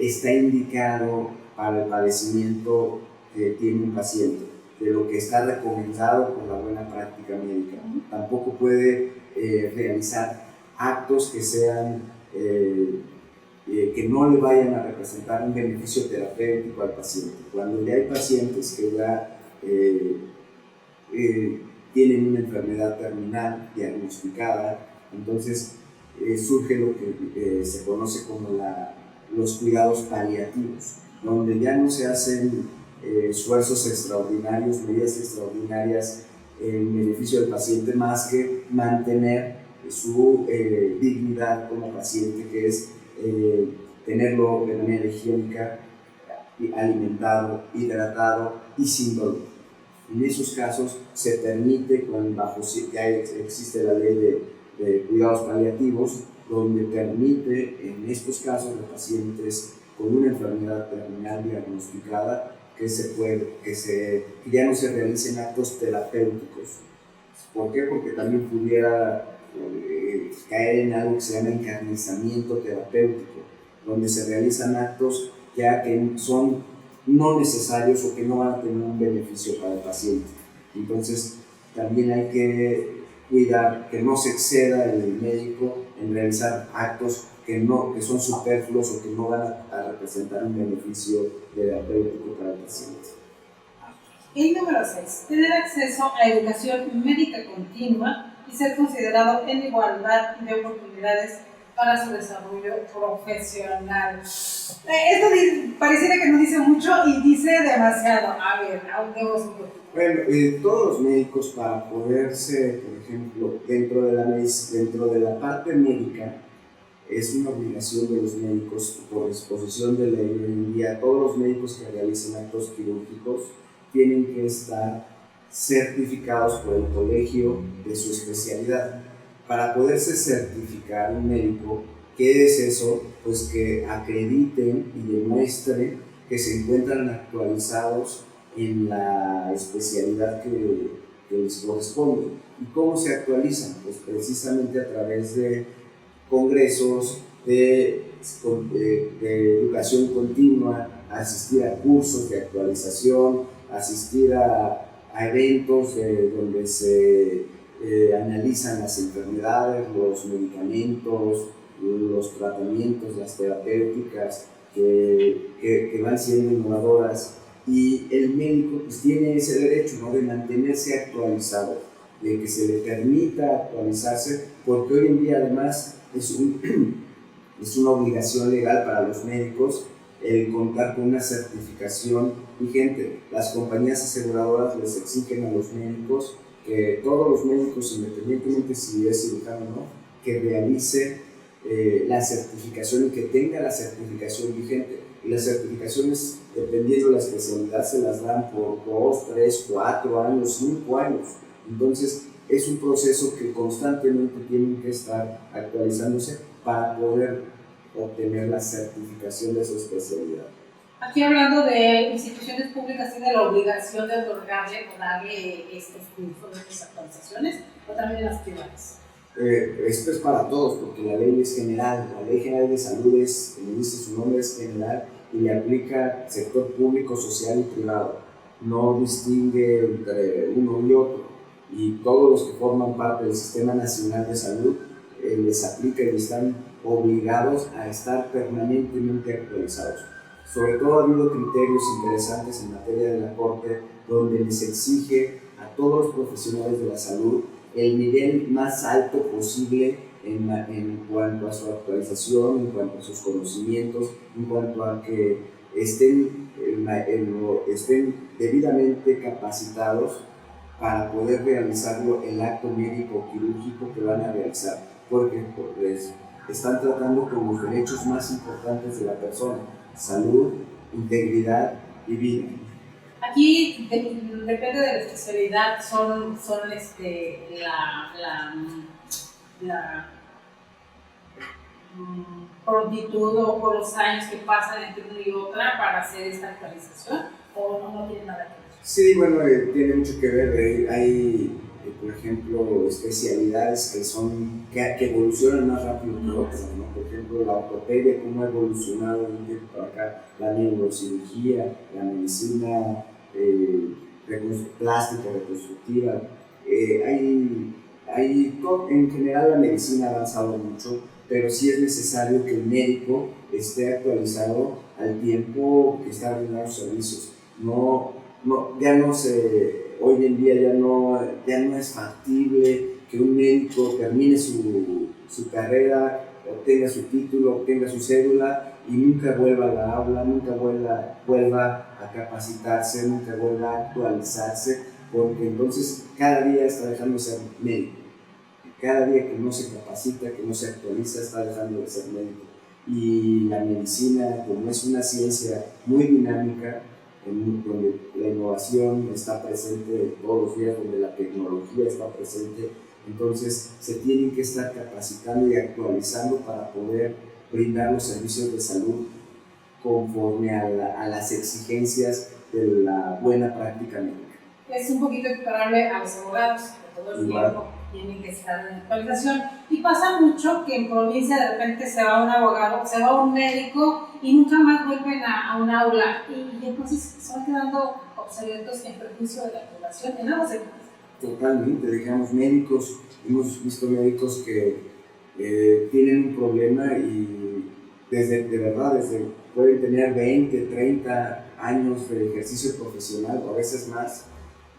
S2: está indicado para el padecimiento que tiene un paciente, de lo que está recomendado por la buena práctica médica. Tampoco puede realizar actos que sean que no le vayan a representar un beneficio terapéutico al paciente. Cuando ya hay pacientes que ya tienen una enfermedad terminal diagnosticada, entonces surge lo que se conoce como los cuidados paliativos, donde ya no se hacen esfuerzos extraordinarios, medidas extraordinarias en beneficio del paciente, más que mantener su dignidad como paciente, que es tenerlo de manera higiénica, alimentado, hidratado y sin dolor. En esos casos se permite, ya existe la ley de cuidados paliativos, donde permite en estos casos de pacientes con una enfermedad terminal diagnosticada que ya no se realicen actos terapéuticos. ¿Por qué? Porque también pudiera caer en algo que se llama encarnizamiento terapéutico, donde se realizan actos ya que son no necesarios o que no van a tener un beneficio para el paciente. Entonces también hay que cuidar que no se exceda el médico en realizar actos que son superfluos o que no van a representar un beneficio terapéutico para el paciente.
S1: El número 6. Tener acceso a educación médica continua y ser considerado en igualdad de oportunidades para su desarrollo profesional. Esto pareciera que no dice mucho y dice demasiado. A ver, ahondemos un poquito.
S2: Bueno, todos los médicos, para poderse, por ejemplo, dentro de la parte médica, es una obligación de los médicos, por disposición de ley hoy en día, todos los médicos que realicen actos quirúrgicos tienen que estar certificados por el colegio de su especialidad. Para poderse certificar un médico, ¿qué es eso? Pues que acrediten y demuestren que se encuentran actualizados en la especialidad que les corresponde. ¿Y cómo se actualizan? Pues precisamente a través de congresos de educación continua, asistir a cursos de actualización, asistir a eventos donde se analizan las enfermedades, los medicamentos, los tratamientos, las terapéuticas que van siendo innovadoras, y el médico pues tiene ese derecho, ¿no?, de mantenerse actualizado, de que se le permita actualizarse, porque hoy en día además es una obligación legal para los médicos el contar con una certificación vigente. Las compañías aseguradoras les exigen a los médicos que todos los médicos, independientemente si es cirujano o no, que realice la certificación y que tenga la certificación vigente. Y las certificaciones, dependiendo de la especialidad, se las dan por 2, 3, 4 años, 5 años. Entonces, es un proceso que constantemente tienen que estar actualizándose para poder obtener la certificación de su especialidad.
S1: Aquí, hablando de instituciones públicas, ¿tiene la obligación de otorgarle o darle estos cursos, estas actualizaciones, o también las privadas?
S2: Esto es para todos, porque la ley es general. La ley general de salud es, como dice su nombre, es general y le aplica al sector público, social y privado. No distingue entre uno y otro, y todos los que forman parte del Sistema Nacional de Salud les aplica y están obligados a estar permanentemente actualizados. Sobre todo ha habido criterios interesantes en materia de la Corte, donde les exige a todos los profesionales de la salud el nivel más alto posible en cuanto a su actualización, en cuanto a sus conocimientos, en cuanto a que estén debidamente capacitados para poder realizarlo el acto médico quirúrgico que van a realizar, porque pues, están tratando con los derechos más importantes de la persona: salud, integridad y vida.
S1: Aquí depende de la especialidad, son la prontitud o los años que pasan entre una y otra para hacer esta actualización, o no tiene nada que ver.
S2: Sí, bueno, tiene mucho que ver. Hay, por ejemplo, especialidades que evolucionan más rápido que otras, ¿no? Por ejemplo, la ortopedia, cómo ha evolucionado de un tiempo para acá, la neurocirugía, la medicina plástica, reconstructiva. En general la medicina ha avanzado mucho, pero sí es necesario que el médico esté actualizado al tiempo que está brindando los servicios. Hoy en día ya no es factible que un médico termine su carrera, obtenga su título, obtenga su cédula y nunca vuelva a la aula, nunca vuelva a capacitarse, nunca vuelva a actualizarse, porque entonces cada día está dejando de ser médico. Cada día que no se capacita, que no se actualiza, está dejando de ser médico. Y la medicina, como es una ciencia muy dinámica, donde la innovación está presente todos los días, donde la tecnología está presente, entonces se tienen que estar capacitando y actualizando para poder brindar los servicios de salud conforme a las exigencias de la buena práctica médica.
S1: Es un poquito equiparable a los abogados, que todo el tiempo tienen que estar en actualización. Y pasa mucho que en provincia de repente se va un abogado, se va un médico y nunca más vuelven a un aula. Y entonces se van quedando obsoletos en perjuicio de la población en ambos sectores.
S2: Totalmente, digamos, hemos visto médicos que tienen un problema y pueden tener 20, 30 años de ejercicio profesional o a veces más,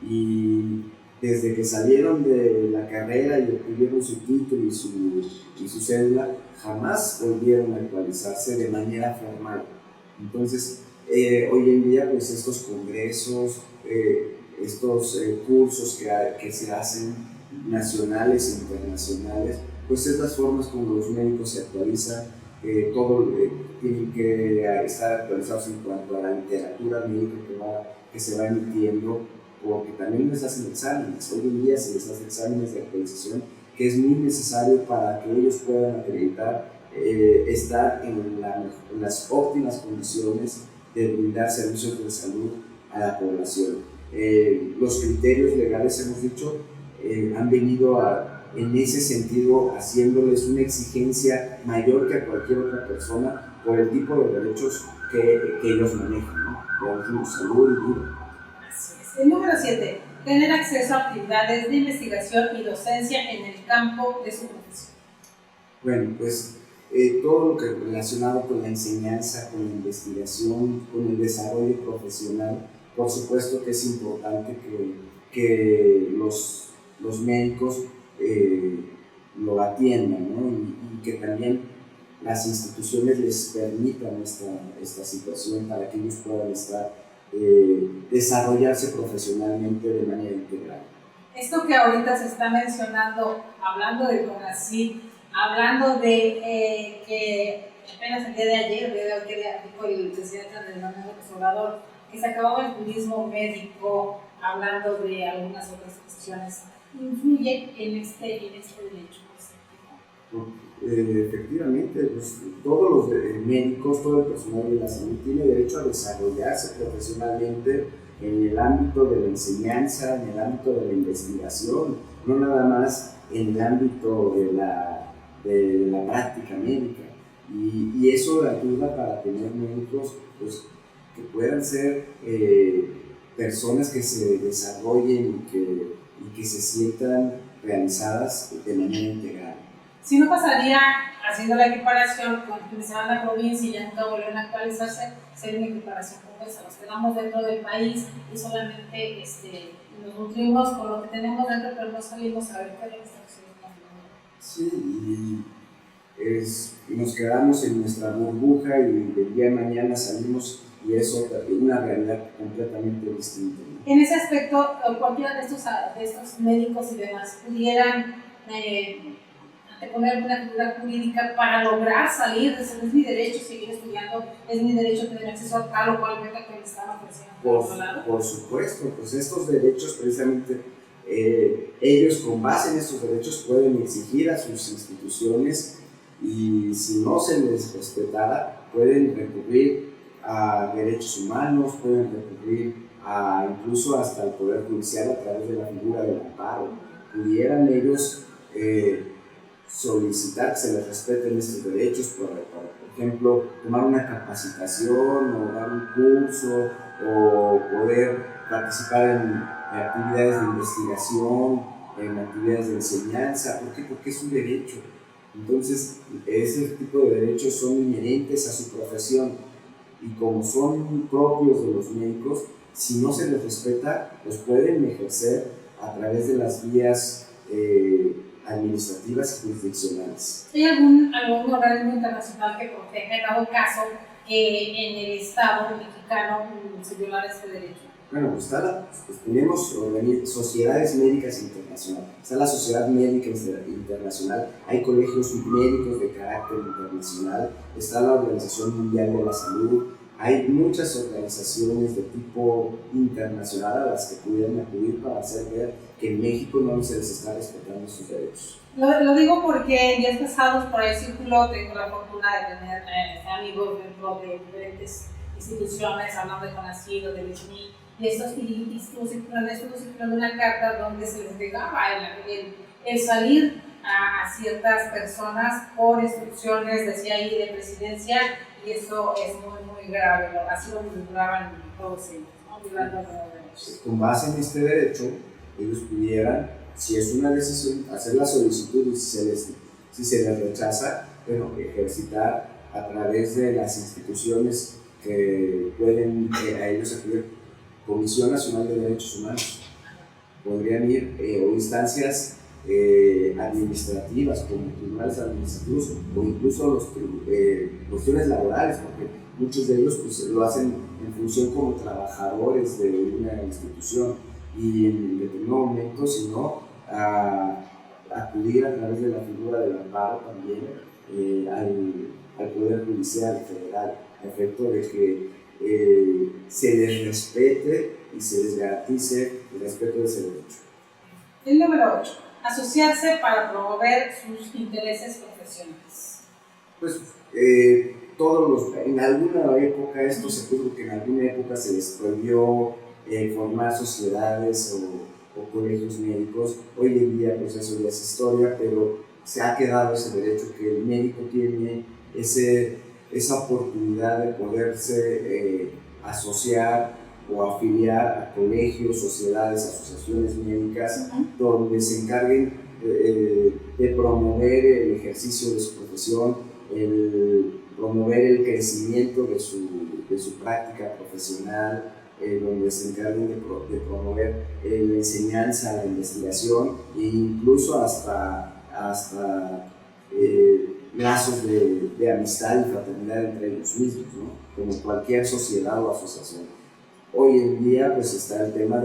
S2: y desde que salieron de la carrera y obtuvieron su título y su cédula, jamás volvieron a actualizarse de manera formal. Entonces, hoy en día, pues estos congresos, estos cursos que se hacen nacionales e internacionales, pues es las formas como los médicos se actualizan. Tienen que estar actualizados en cuanto a la literatura médica que se va emitiendo, porque también les hacen exámenes. Hoy en día se les hace exámenes de actualización, que es muy necesario para que ellos puedan acreditar estar en las óptimas condiciones de brindar servicios de salud a la población. Los criterios legales, hemos dicho, han venido en ese sentido haciéndoles una exigencia mayor que a cualquier otra persona por el tipo de derechos que ellos manejan, ¿no? Por ejemplo, salud y vida.
S1: Así es. El número 7, tener acceso a actividades de investigación y docencia en el campo de su profesión.
S2: Bueno, pues todo lo que es relacionado con la enseñanza, con la investigación, con el desarrollo profesional, por supuesto que es importante que los médicos lo atiendan, ¿no? Y que también las instituciones les permitan esta situación para que ellos puedan desarrollarse profesionalmente de manera integral.
S1: Esto que ahorita se está mencionando, hablando del CONACYT, hablando de que apenas el día de ayer, dijo el presidente Andrés Manuel López Obrador, que se acababa el turismo médico, hablando de algunas otras cuestiones, influye en este derecho.
S2: Efectivamente, pues, todos los médicos, todo el personal de la salud tiene derecho a desarrollarse profesionalmente en el ámbito de la enseñanza, en el ámbito de la investigación, no nada más en el ámbito de la práctica médica. Y eso ayuda para tener médicos, pues, que puedan ser personas que se desarrollen y que se sientan realizadas de manera integral.
S1: Si no pasaría, haciendo la equiparación con quienes se van a la provincia y ya nunca vuelven a actualizarse, sería una equiparación como esa. Nos quedamos dentro del país y solamente nos nutrimos con lo que tenemos dentro, pero no salimos a ver qué hay en esta
S2: Sí, y nos quedamos en nuestra burbuja y del día de mañana salimos y es una realidad completamente distinta.
S1: En ese aspecto, cualquiera de estos médicos y demás pudieran de poner alguna figura jurídica para lograr salir de eso. Es mi derecho seguir estudiando, es mi derecho tener acceso a tal o cual meta que me están ofreciendo por otro lado.
S2: Por supuesto, pues estos derechos precisamente, ellos con base en estos derechos pueden exigir a sus instituciones, y si no se les respetara pueden recurrir a derechos humanos, pueden recurrir incluso hasta el Poder Judicial a través de la figura del amparo. Pudieran ellos solicitar que se les respeten estos derechos, por ejemplo, tomar una capacitación o dar un curso o poder participar en actividades de investigación, en actividades de enseñanza. ¿Por qué? Porque es un derecho. Entonces, ese tipo de derechos son inherentes a su profesión, y como son propios de los médicos, si no se les respeta, los pueden ejercer a través de las vías administrativas y jurisdiccionales.
S1: ¿Hay algún organismo internacional que proteja, en dado caso, que en el Estado mexicano se violara este derecho?
S2: Bueno, pues tenemos sociedades médicas internacionales, está la Sociedad Médica Internacional, hay colegios médicos de carácter internacional, está la Organización Mundial de la Salud, hay muchas organizaciones de tipo internacional a las que pudieran acudir para hacer ver que en México no se les está respetando sus derechos.
S1: Lo digo porque en días pasados por el círculo tengo la fortuna de tener amigos dentro de diferentes instituciones, hablando de CONACYT o del SNI, y estos circulando una carta donde se les negaba el salir a ciertas personas por instrucciones, decía ahí, de presidencia, y eso es muy grave, así lo vinculaban todos ellos, ¿no? Violando los derechos.
S2: Con base en este derecho, ellos pudieran, si es una decisión, hacer la solicitud, y si se les rechaza, bueno, ejercitar a través de las instituciones que pueden a ellos acudir. Comisión Nacional de Derechos Humanos, podrían ir, o instancias administrativas como tribunales administrativos, o incluso cuestiones laborales, porque muchos de ellos pues, lo hacen en función como trabajadores de una institución, y en determinado momento, si no, acudir a través de la figura del amparo también al Poder Judicial Federal, a efecto de que se les respete y se les garantice el respeto de ese derecho.
S1: El número 8. Asociarse para promover sus intereses profesionales.
S2: Pues en alguna época, esto se puso que en alguna época se les prohibió formar sociedades o colegios médicos. Hoy en día pues eso ya es historia, pero se ha quedado ese derecho que el médico tiene esa oportunidad de poderse asociar o afiliar a colegios, sociedades, asociaciones médicas, donde se encarguen de promover el ejercicio de su profesión, promover el crecimiento de su práctica profesional, donde se encarguen de promover la enseñanza, la investigación, e incluso hasta lazos de amistad y fraternidad entre ellos mismos, ¿no? Como cualquier sociedad o asociación. Hoy en día pues está el tema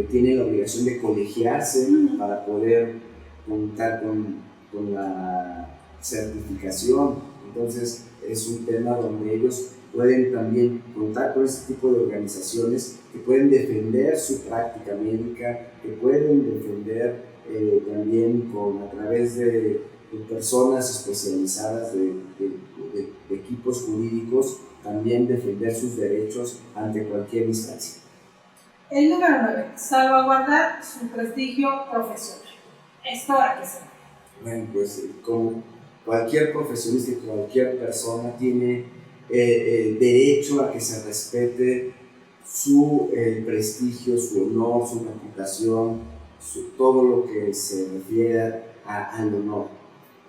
S2: tiene la obligación de colegiarse para poder contar con la certificación. Entonces es un tema donde ellos pueden también contar con este tipo de organizaciones que pueden defender su práctica médica, que pueden defender también a través de personas especializadas de equipos jurídicos, también defender sus derechos ante cualquier instancia.
S1: El número 9, salvaguardar su prestigio profesional. ¿Esto a qué se refiere?
S2: Bueno, pues como cualquier profesionista y cualquier persona tiene derecho a que se respete su prestigio, su honor, su reputación, todo lo que se refiere al honor,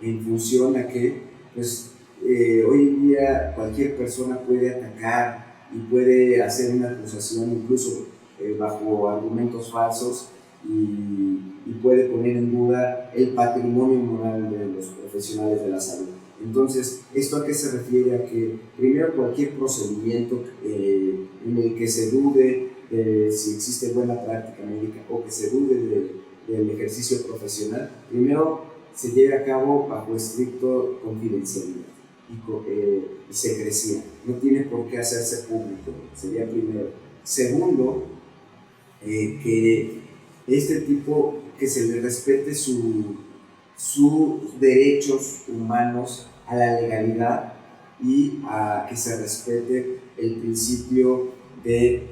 S2: en función a que pues, hoy en día cualquier persona puede atacar y puede hacer una acusación incluso bajo argumentos falsos, y puede poner en duda el patrimonio moral de los profesionales de la salud. Entonces, ¿esto a qué se refiere? A que primero cualquier procedimiento en el que se dude de si existe buena práctica médica o que se dude del ejercicio profesional, primero se lleve a cabo bajo estricto confidencialidad y secrecía. No tiene por qué hacerse público, sería primero. Segundo, que este tipo, que se le respete sus derechos humanos a la legalidad y a que se respete el principio de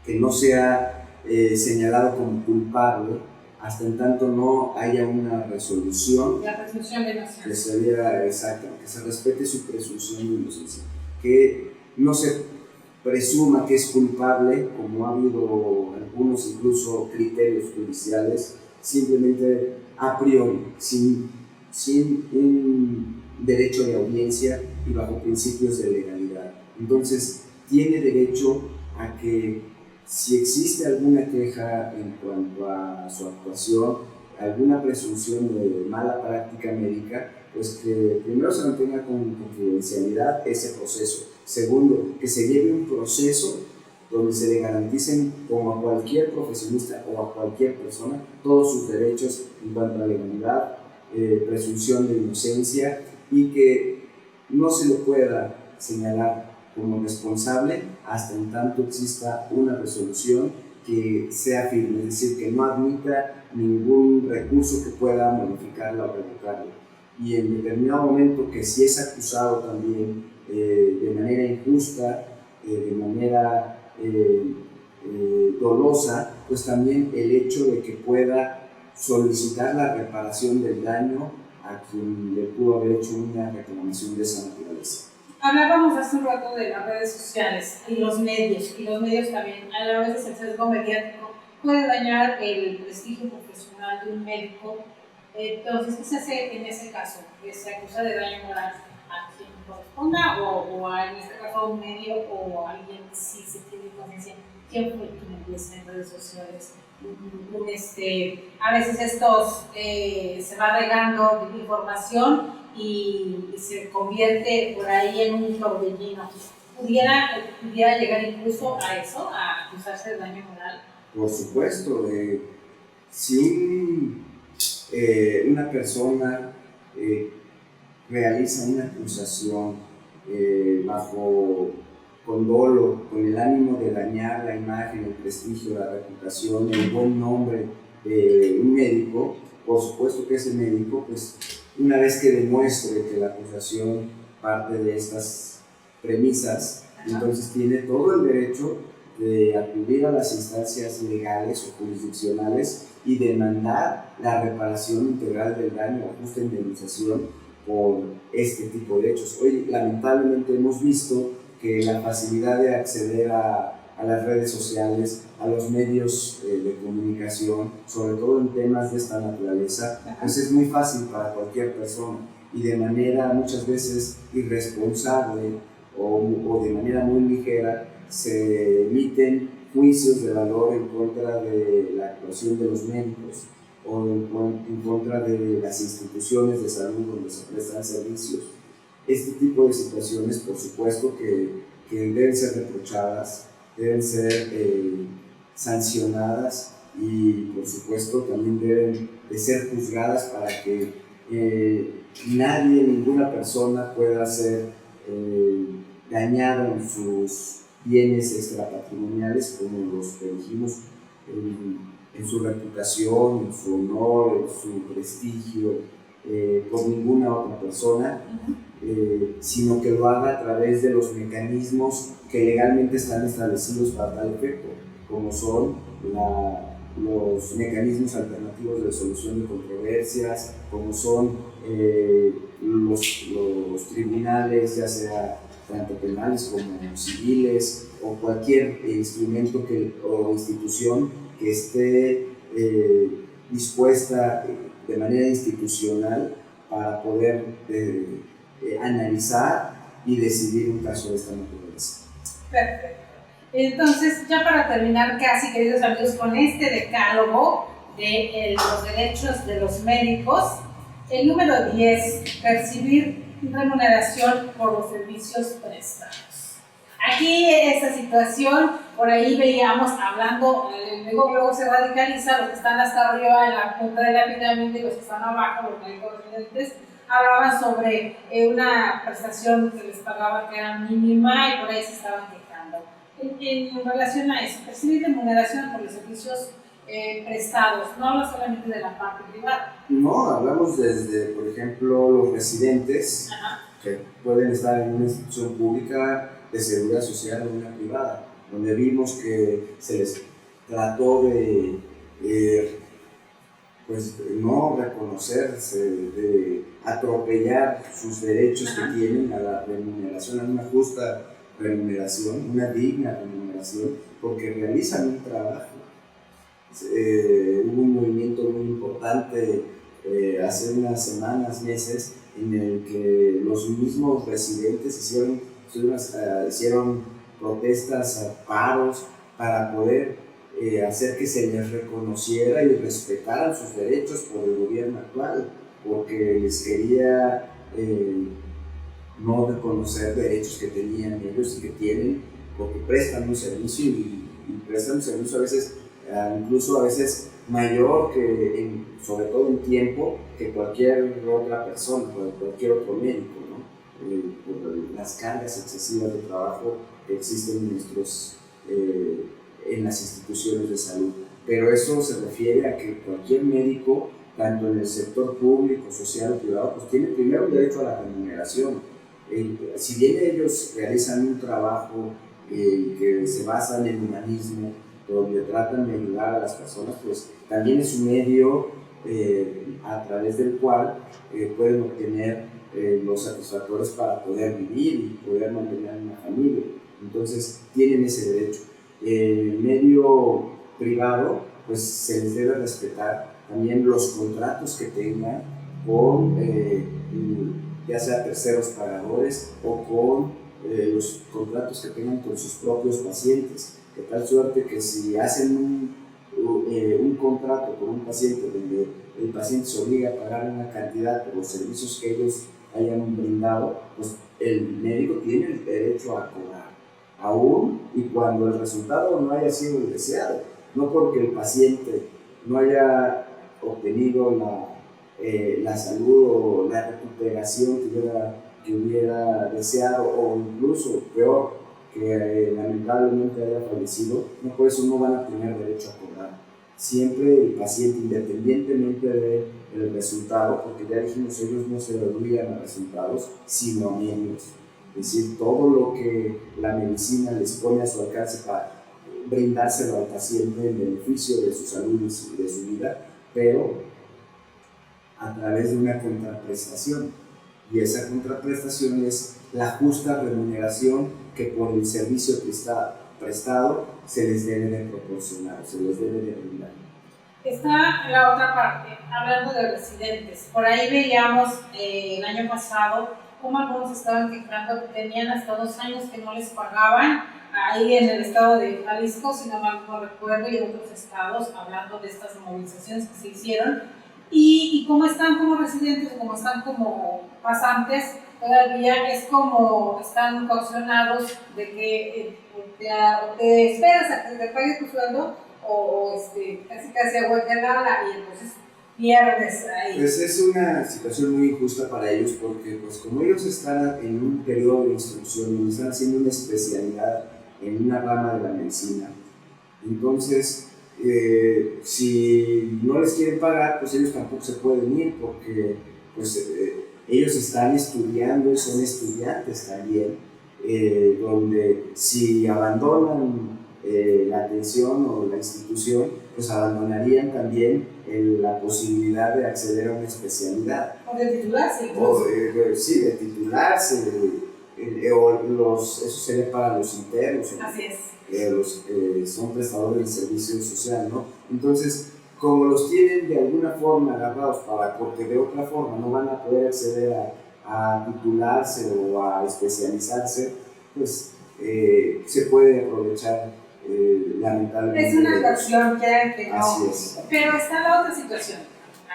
S2: que no sea señalado como culpable hasta en tanto no haya una resolución.
S1: La presunción de inocencia.
S2: Que sería exacto, que se respete su presunción de inocencia, que no se presuma que es culpable, como ha habido algunos incluso criterios judiciales, simplemente a priori, sin un derecho de audiencia y bajo principios de legalidad. Entonces, tiene derecho a que si existe alguna queja en cuanto a su actuación, alguna presunción de mala práctica médica, pues que primero se mantenga con confidencialidad ese proceso. Segundo, que se lleve un proceso donde se le garanticen, como a cualquier profesionista o a cualquier persona, todos sus derechos en cuanto a legalidad, presunción de inocencia, y que no se le pueda señalar como responsable hasta en tanto exista una resolución que sea firme, es decir, que no admita ningún recurso que pueda modificarla o revocarla. Y en determinado momento que si es acusado también de manera injusta, de manera dolosa, pues también el hecho de que pueda solicitar la reparación del daño a quien le pudo haber hecho una reclamación de esa naturaleza.
S1: Hablábamos hace un rato de las redes sociales y los medios también, a veces el sesgo mediático puede dañar el prestigio profesional de un médico. Entonces, ¿qué se hace en ese caso? ¿Que se acusa de daño moral a quien corresponda o en este caso a un medio o a alguien si se tiene conciencia? ¿Quién fue quien empieza en redes sociales? A veces estos se va regando información y se convierte por ahí en un torbellino. ¿Pudiera llegar incluso a eso, a acusarse de daño moral?
S2: Por supuesto, si una persona realiza una acusación con dolo, con el ánimo de dañar la imagen, el prestigio, la reputación, el buen nombre de un médico, por supuesto que ese médico, pues, una vez que demuestre que la acusación parte de estas premisas, entonces tiene todo el derecho de acudir a las instancias legales o jurisdiccionales y demandar la reparación integral del daño o justa indemnización por este tipo de hechos. Hoy, lamentablemente, hemos visto que la facilidad de acceder a las redes sociales, a los medios de comunicación, sobre todo en temas de esta naturaleza, pues es muy fácil para cualquier persona y de manera muchas veces irresponsable o de manera muy ligera se emiten juicios de valor en contra de la actuación de los médicos o en contra de las instituciones de salud donde se prestan servicios. Este tipo de situaciones, por supuesto, que deben ser reprochadas, deben ser sancionadas y, por supuesto, también deben de ser juzgadas para que nadie, ninguna persona pueda ser dañada en sus bienes extrapatrimoniales, como los que dijimos, en su reputación, en su honor, en su prestigio, por ninguna otra persona, sino que lo haga a través de los mecanismos que legalmente están establecidos para tal efecto, como son los mecanismos alternativos de solución de controversias, como son los tribunales, ya sea tanto penales como civiles, o cualquier instrumento o institución que esté dispuesta de manera institucional para poder analizar y decidir un caso de esta naturaleza.
S1: Perfecto. Entonces, ya para terminar casi, queridos amigos, con este decálogo de los derechos de los médicos, el número 10, percibir remuneración por los servicios prestados. Aquí esta situación por ahí veíamos hablando, luego se radicaliza, los que están hasta arriba en la punta de la pirámide y los que están abajo, los médicos residentes, hablaban sobre una prestación que les pagaban que era mínima y por ahí se estaban quejando. En relación a eso, percibir remuneración por los servicios prestados, no hablo solamente de la parte privada.
S2: No, hablamos desde, por ejemplo, los residentes. Ajá. Que pueden estar en una institución pública de seguridad social o una privada, donde vimos que se les trató de pues no reconocerse, de atropellar sus derechos que tienen a la remuneración, a una justa remuneración, una digna remuneración, porque realizan un trabajo. Hubo un movimiento muy importante hace unas semanas, meses, en el que los mismos residentes hicieron protestas, paros, para poder hacer que se les reconociera y respetaran sus derechos por el gobierno actual, porque les quería no reconocer derechos que tenían ellos y que tienen, porque prestan un servicio y prestan un servicio incluso a veces mayor, sobre todo en tiempo, que cualquier otra persona, cualquier otro médico, ¿no? Por las cargas excesivas de trabajo que existen en las instituciones de salud. Pero eso se refiere a que cualquier médico, tanto en el sector público, social o privado, pues tiene primero el derecho a la remuneración. Si bien ellos realizan un trabajo que se basa en el humanismo, donde tratan de ayudar a las personas, pues también es un medio a través del cual pueden obtener los satisfactores para poder vivir y poder mantener una familia. Entonces tienen ese derecho. El medio privado, pues se les debe respetar también los contratos que tengan con ya sea terceros pagadores o con los contratos que tengan con sus propios pacientes, de tal suerte que si hacen un contrato con un paciente donde el paciente se obliga a pagar una cantidad por los servicios que ellos hayan brindado, pues el médico tiene el derecho a cobrar, aún y cuando el resultado no haya sido el deseado, no porque el paciente no haya obtenido la salud o la recuperación que hubiera deseado, o incluso peor, que lamentablemente haya fallecido, no por eso no van a tener derecho a cobrar. Siempre el paciente, independientemente del resultado, porque ya dijimos, ellos no se obligan a resultados, sino a medios. Es decir, todo lo que la medicina les pone a su alcance para brindárselo al paciente en beneficio de su salud y de su vida, pero a través de una contraprestación. Y esa contraprestación es la justa remuneración que por el servicio prestado se les debe de proporcionar, se les debe de brindar.
S1: Está la otra parte, hablando de residentes. Por ahí veíamos el año pasado cómo algunos estaban quejando que tenían hasta 2 años que no les pagaban, ahí en el estado de Jalisco, si no mal recuerdo, y en otros estados, hablando de estas movilizaciones que se hicieron. Y cómo están como residentes o como están como pasantes, todavía es como están caucionados de que te esperas a que te pague tu sueldo o casi aguantelala y entonces pierdes ahí.
S2: Pues es una situación muy injusta para ellos porque pues como ellos están en un periodo de instrucción, están haciendo una especialidad en una rama de la medicina, entonces si no les quieren pagar, pues ellos tampoco se pueden ir porque pues, ellos están estudiando y son estudiantes también, donde si abandonan la atención o la institución, pues abandonarían también la posibilidad de acceder a una especialidad.
S1: O de titularse.
S2: Sí, de titularse. Eso sería para los internos.
S1: Así es.
S2: Los que son prestadores del servicio social, ¿no? Entonces, como los tienen de alguna forma agarrados porque de otra forma no van a poder acceder a titularse o a especializarse, pues se puede aprovechar lamentablemente.
S1: Es una actuación que no.
S2: Así es.
S1: Pero está la otra situación.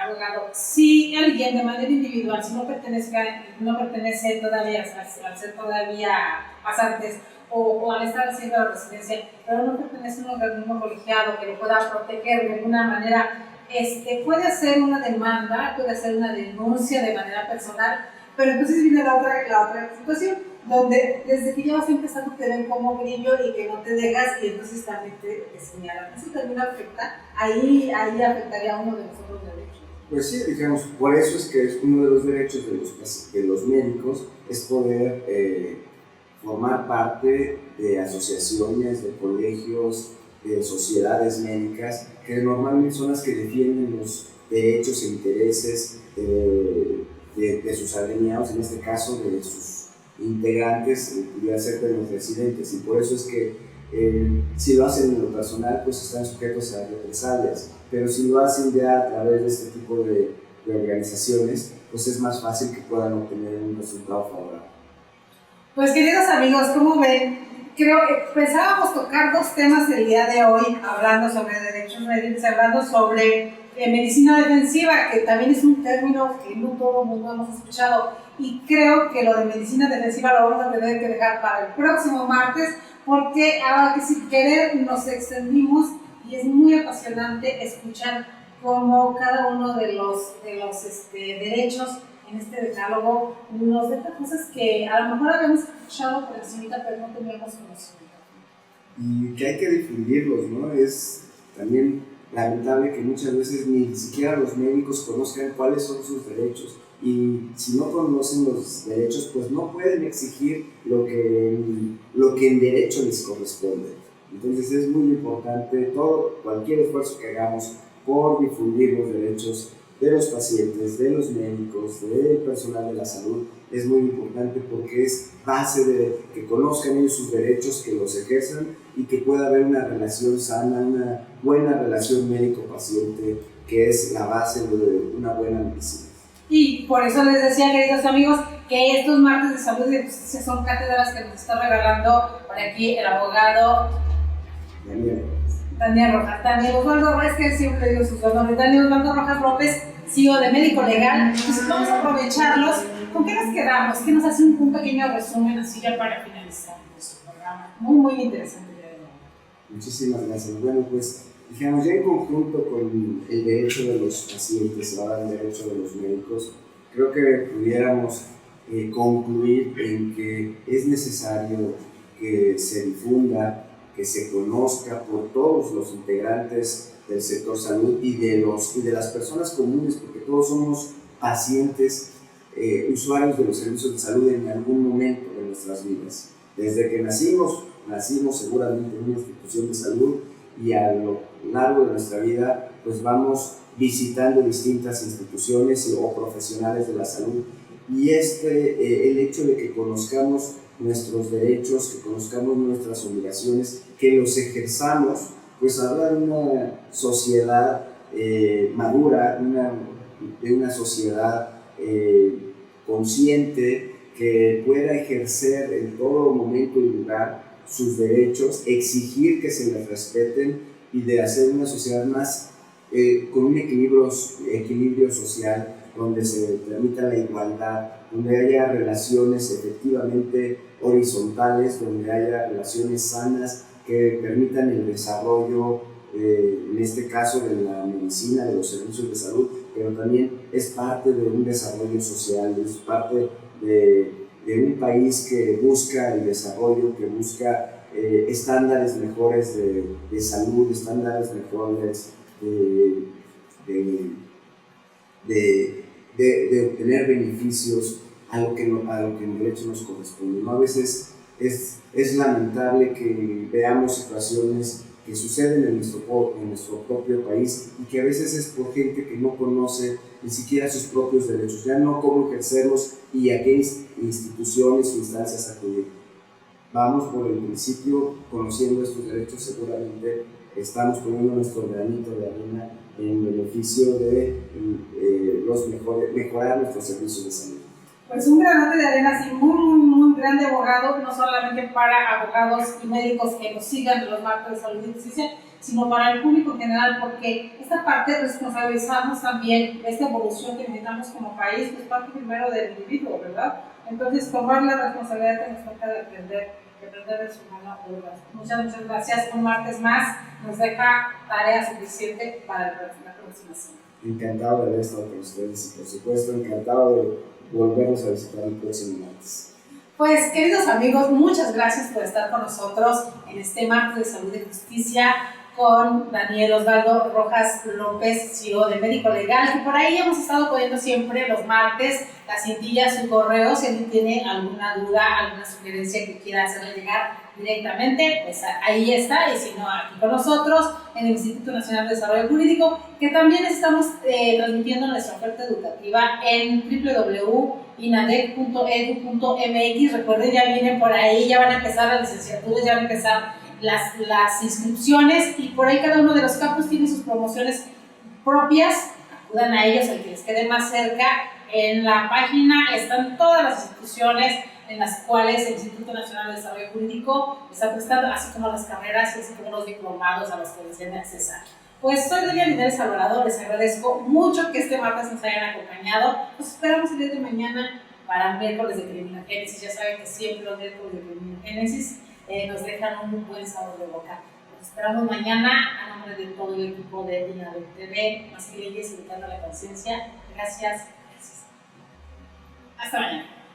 S1: abogado, si alguien de manera individual, si no pertenece todavía al ser todavía pasantes o al estar haciendo la residencia, pero no pertenece a un organismo colegiado que lo pueda proteger de alguna manera, puede hacer una demanda, puede hacer una denuncia de manera personal, pero entonces viene la otra situación, donde desde que ya vas empezando te ven como grillo y que no te dejas y entonces también te señalan. Eso también afecta, ahí afectaría a uno de los otros derechos.
S2: Pues sí, digamos, por eso es que es uno de los derechos de los médicos es poder formar parte de asociaciones, de colegios, de sociedades médicas, que normalmente son las que defienden los derechos e intereses de sus agremiados, en este caso de sus integrantes, pudiera ser de los residentes, y por eso es que si lo hacen en lo personal, pues están sujetos a represalias, pero si lo hacen ya a través de este tipo de organizaciones, pues es más fácil que puedan obtener un resultado favorable.
S1: Pues queridos amigos, ¿cómo ven? Creo que pensábamos tocar dos temas el día de hoy, hablando sobre derechos médicos, hablando sobre medicina defensiva, que también es un término que no todo el mundo hemos escuchado, y creo que lo de medicina defensiva lo vamos a tener que dejar para el próximo martes, porque ahora que sin querer nos extendimos y es muy apasionante escuchar cómo cada uno de los derechos en este decálogo nos deja cosas que a lo mejor habíamos escuchado por encima, pero no teníamos conocimiento.
S2: Y que hay que difundirlos, ¿no? Es también lamentable que muchas veces ni siquiera los médicos conozcan cuáles son sus derechos, y si no conocen los derechos, pues no pueden exigir lo que en derecho les corresponde. Entonces es muy importante cualquier esfuerzo que hagamos por difundir los derechos de los pacientes, de los médicos, del personal de la salud, es muy importante porque es base de que conozcan ellos sus derechos, que los ejerzan y que pueda haber una relación sana, una buena relación médico-paciente, que es la base de una buena medicina.
S1: Y por eso les decía, queridos amigos, que estos martes de salud y de justicia son cátedras que nos está regalando por aquí el abogado Daniel Osvaldo Rojas, que siempre digo sus nombres, Daniel Osvaldo Rojas López, CEO de Médico Legal. Entonces vamos a aprovecharlos. ¿Con qué nos quedamos? ¿Qué nos hace un pequeño resumen así ya para finalizar nuestro programa? Muy, muy interesante.
S2: Muchísimas gracias. Bueno, pues dijimos ya en conjunto con el derecho de los pacientes, ahora el derecho de los médicos, creo que pudiéramos concluir en que es necesario que se difunda, que se conozca por todos los integrantes del sector salud y de las personas comunes, porque todos somos pacientes, usuarios de los servicios de salud en algún momento de nuestras vidas. Desde que nacimos seguramente en una institución de salud, y a lo largo de nuestra vida pues vamos visitando distintas instituciones o profesionales de la salud, y el hecho de que conozcamos nuestros derechos, que conozcamos nuestras obligaciones, que los ejerzamos, pues habla de una sociedad madura, de una sociedad consciente, que pueda ejercer en todo momento y lugar sus derechos, exigir que se les respeten, y de hacer una sociedad más con un equilibrio social, donde se permita la igualdad, donde haya relaciones efectivamente horizontales, donde haya relaciones sanas que permitan el desarrollo, en este caso de la medicina, de los servicios de salud, pero también es parte de un desarrollo social, es parte de un país que busca el desarrollo, que busca estándares mejores de salud, estándares mejores de obtener beneficios a lo que en derecho nos corresponde, ¿no? A veces es lamentable que veamos situaciones que suceden en nuestro propio país, y que a veces es por gente que no conoce ni siquiera sus propios derechos, ya no cómo ejercerlos y a qué instituciones o instancias acudir. Vamos por el principio, conociendo estos derechos, seguramente estamos poniendo nuestro granito de arena en beneficio de mejorar nuestros servicios de salud.
S1: Pues un granote de arena así muy grande, abogado, no solamente para abogados y médicos que nos sigan en los marcos de salud y justicia, sino para el público en general, porque esta parte de responsabilizarnos también de esta evolución que necesitamos como país, pues parte primero del individuo, ¿verdad? Entonces, tomar la responsabilidad que nos toca de aprender de su mano. Muchas gracias. Un martes más nos deja tarea suficiente para la próxima semana.
S2: Encantado de haber estado con ustedes y por supuesto encantado de volvernos a visitar el próximo martes.
S1: Pues queridos amigos, muchas gracias por estar con nosotros en este martes de salud y justicia con Daniel Osvaldo Rojas López, CEO de Médico Legal, que por ahí hemos estado poniendo siempre los martes la cintilla, su correo, si alguien tiene alguna duda, alguna sugerencia que quiera hacerle llegar directamente, pues ahí está, y si no, aquí con nosotros en el Instituto Nacional de Desarrollo Jurídico, que también estamos transmitiendo nuestra oferta educativa en www.inadec.edu.mx. Recuerden, ya vienen por ahí, ya van a empezar las licenciaturas, ya van a empezar las inscripciones, y por ahí cada uno de los campus tiene sus promociones propias. Acudan a ellos, al que les quede más cerca. En la página están todas las instituciones en las cuales el Instituto Nacional de Desarrollo Jurídico está prestando, así como las carreras y así como los diplomados a los que deseen accesar. Pues soy Delia Linares Alvarado, les agradezco mucho que este martes nos hayan acompañado. Nos esperamos el día de mañana para miércoles de criminogénesis. Ya saben que siempre los miércoles de criminogénesis nos dejan un buen sabor de boca. Nos esperamos mañana a nombre de todo el equipo de Inadec TV, más que leyes, educando la conciencia. Gracias. Hasta mañana.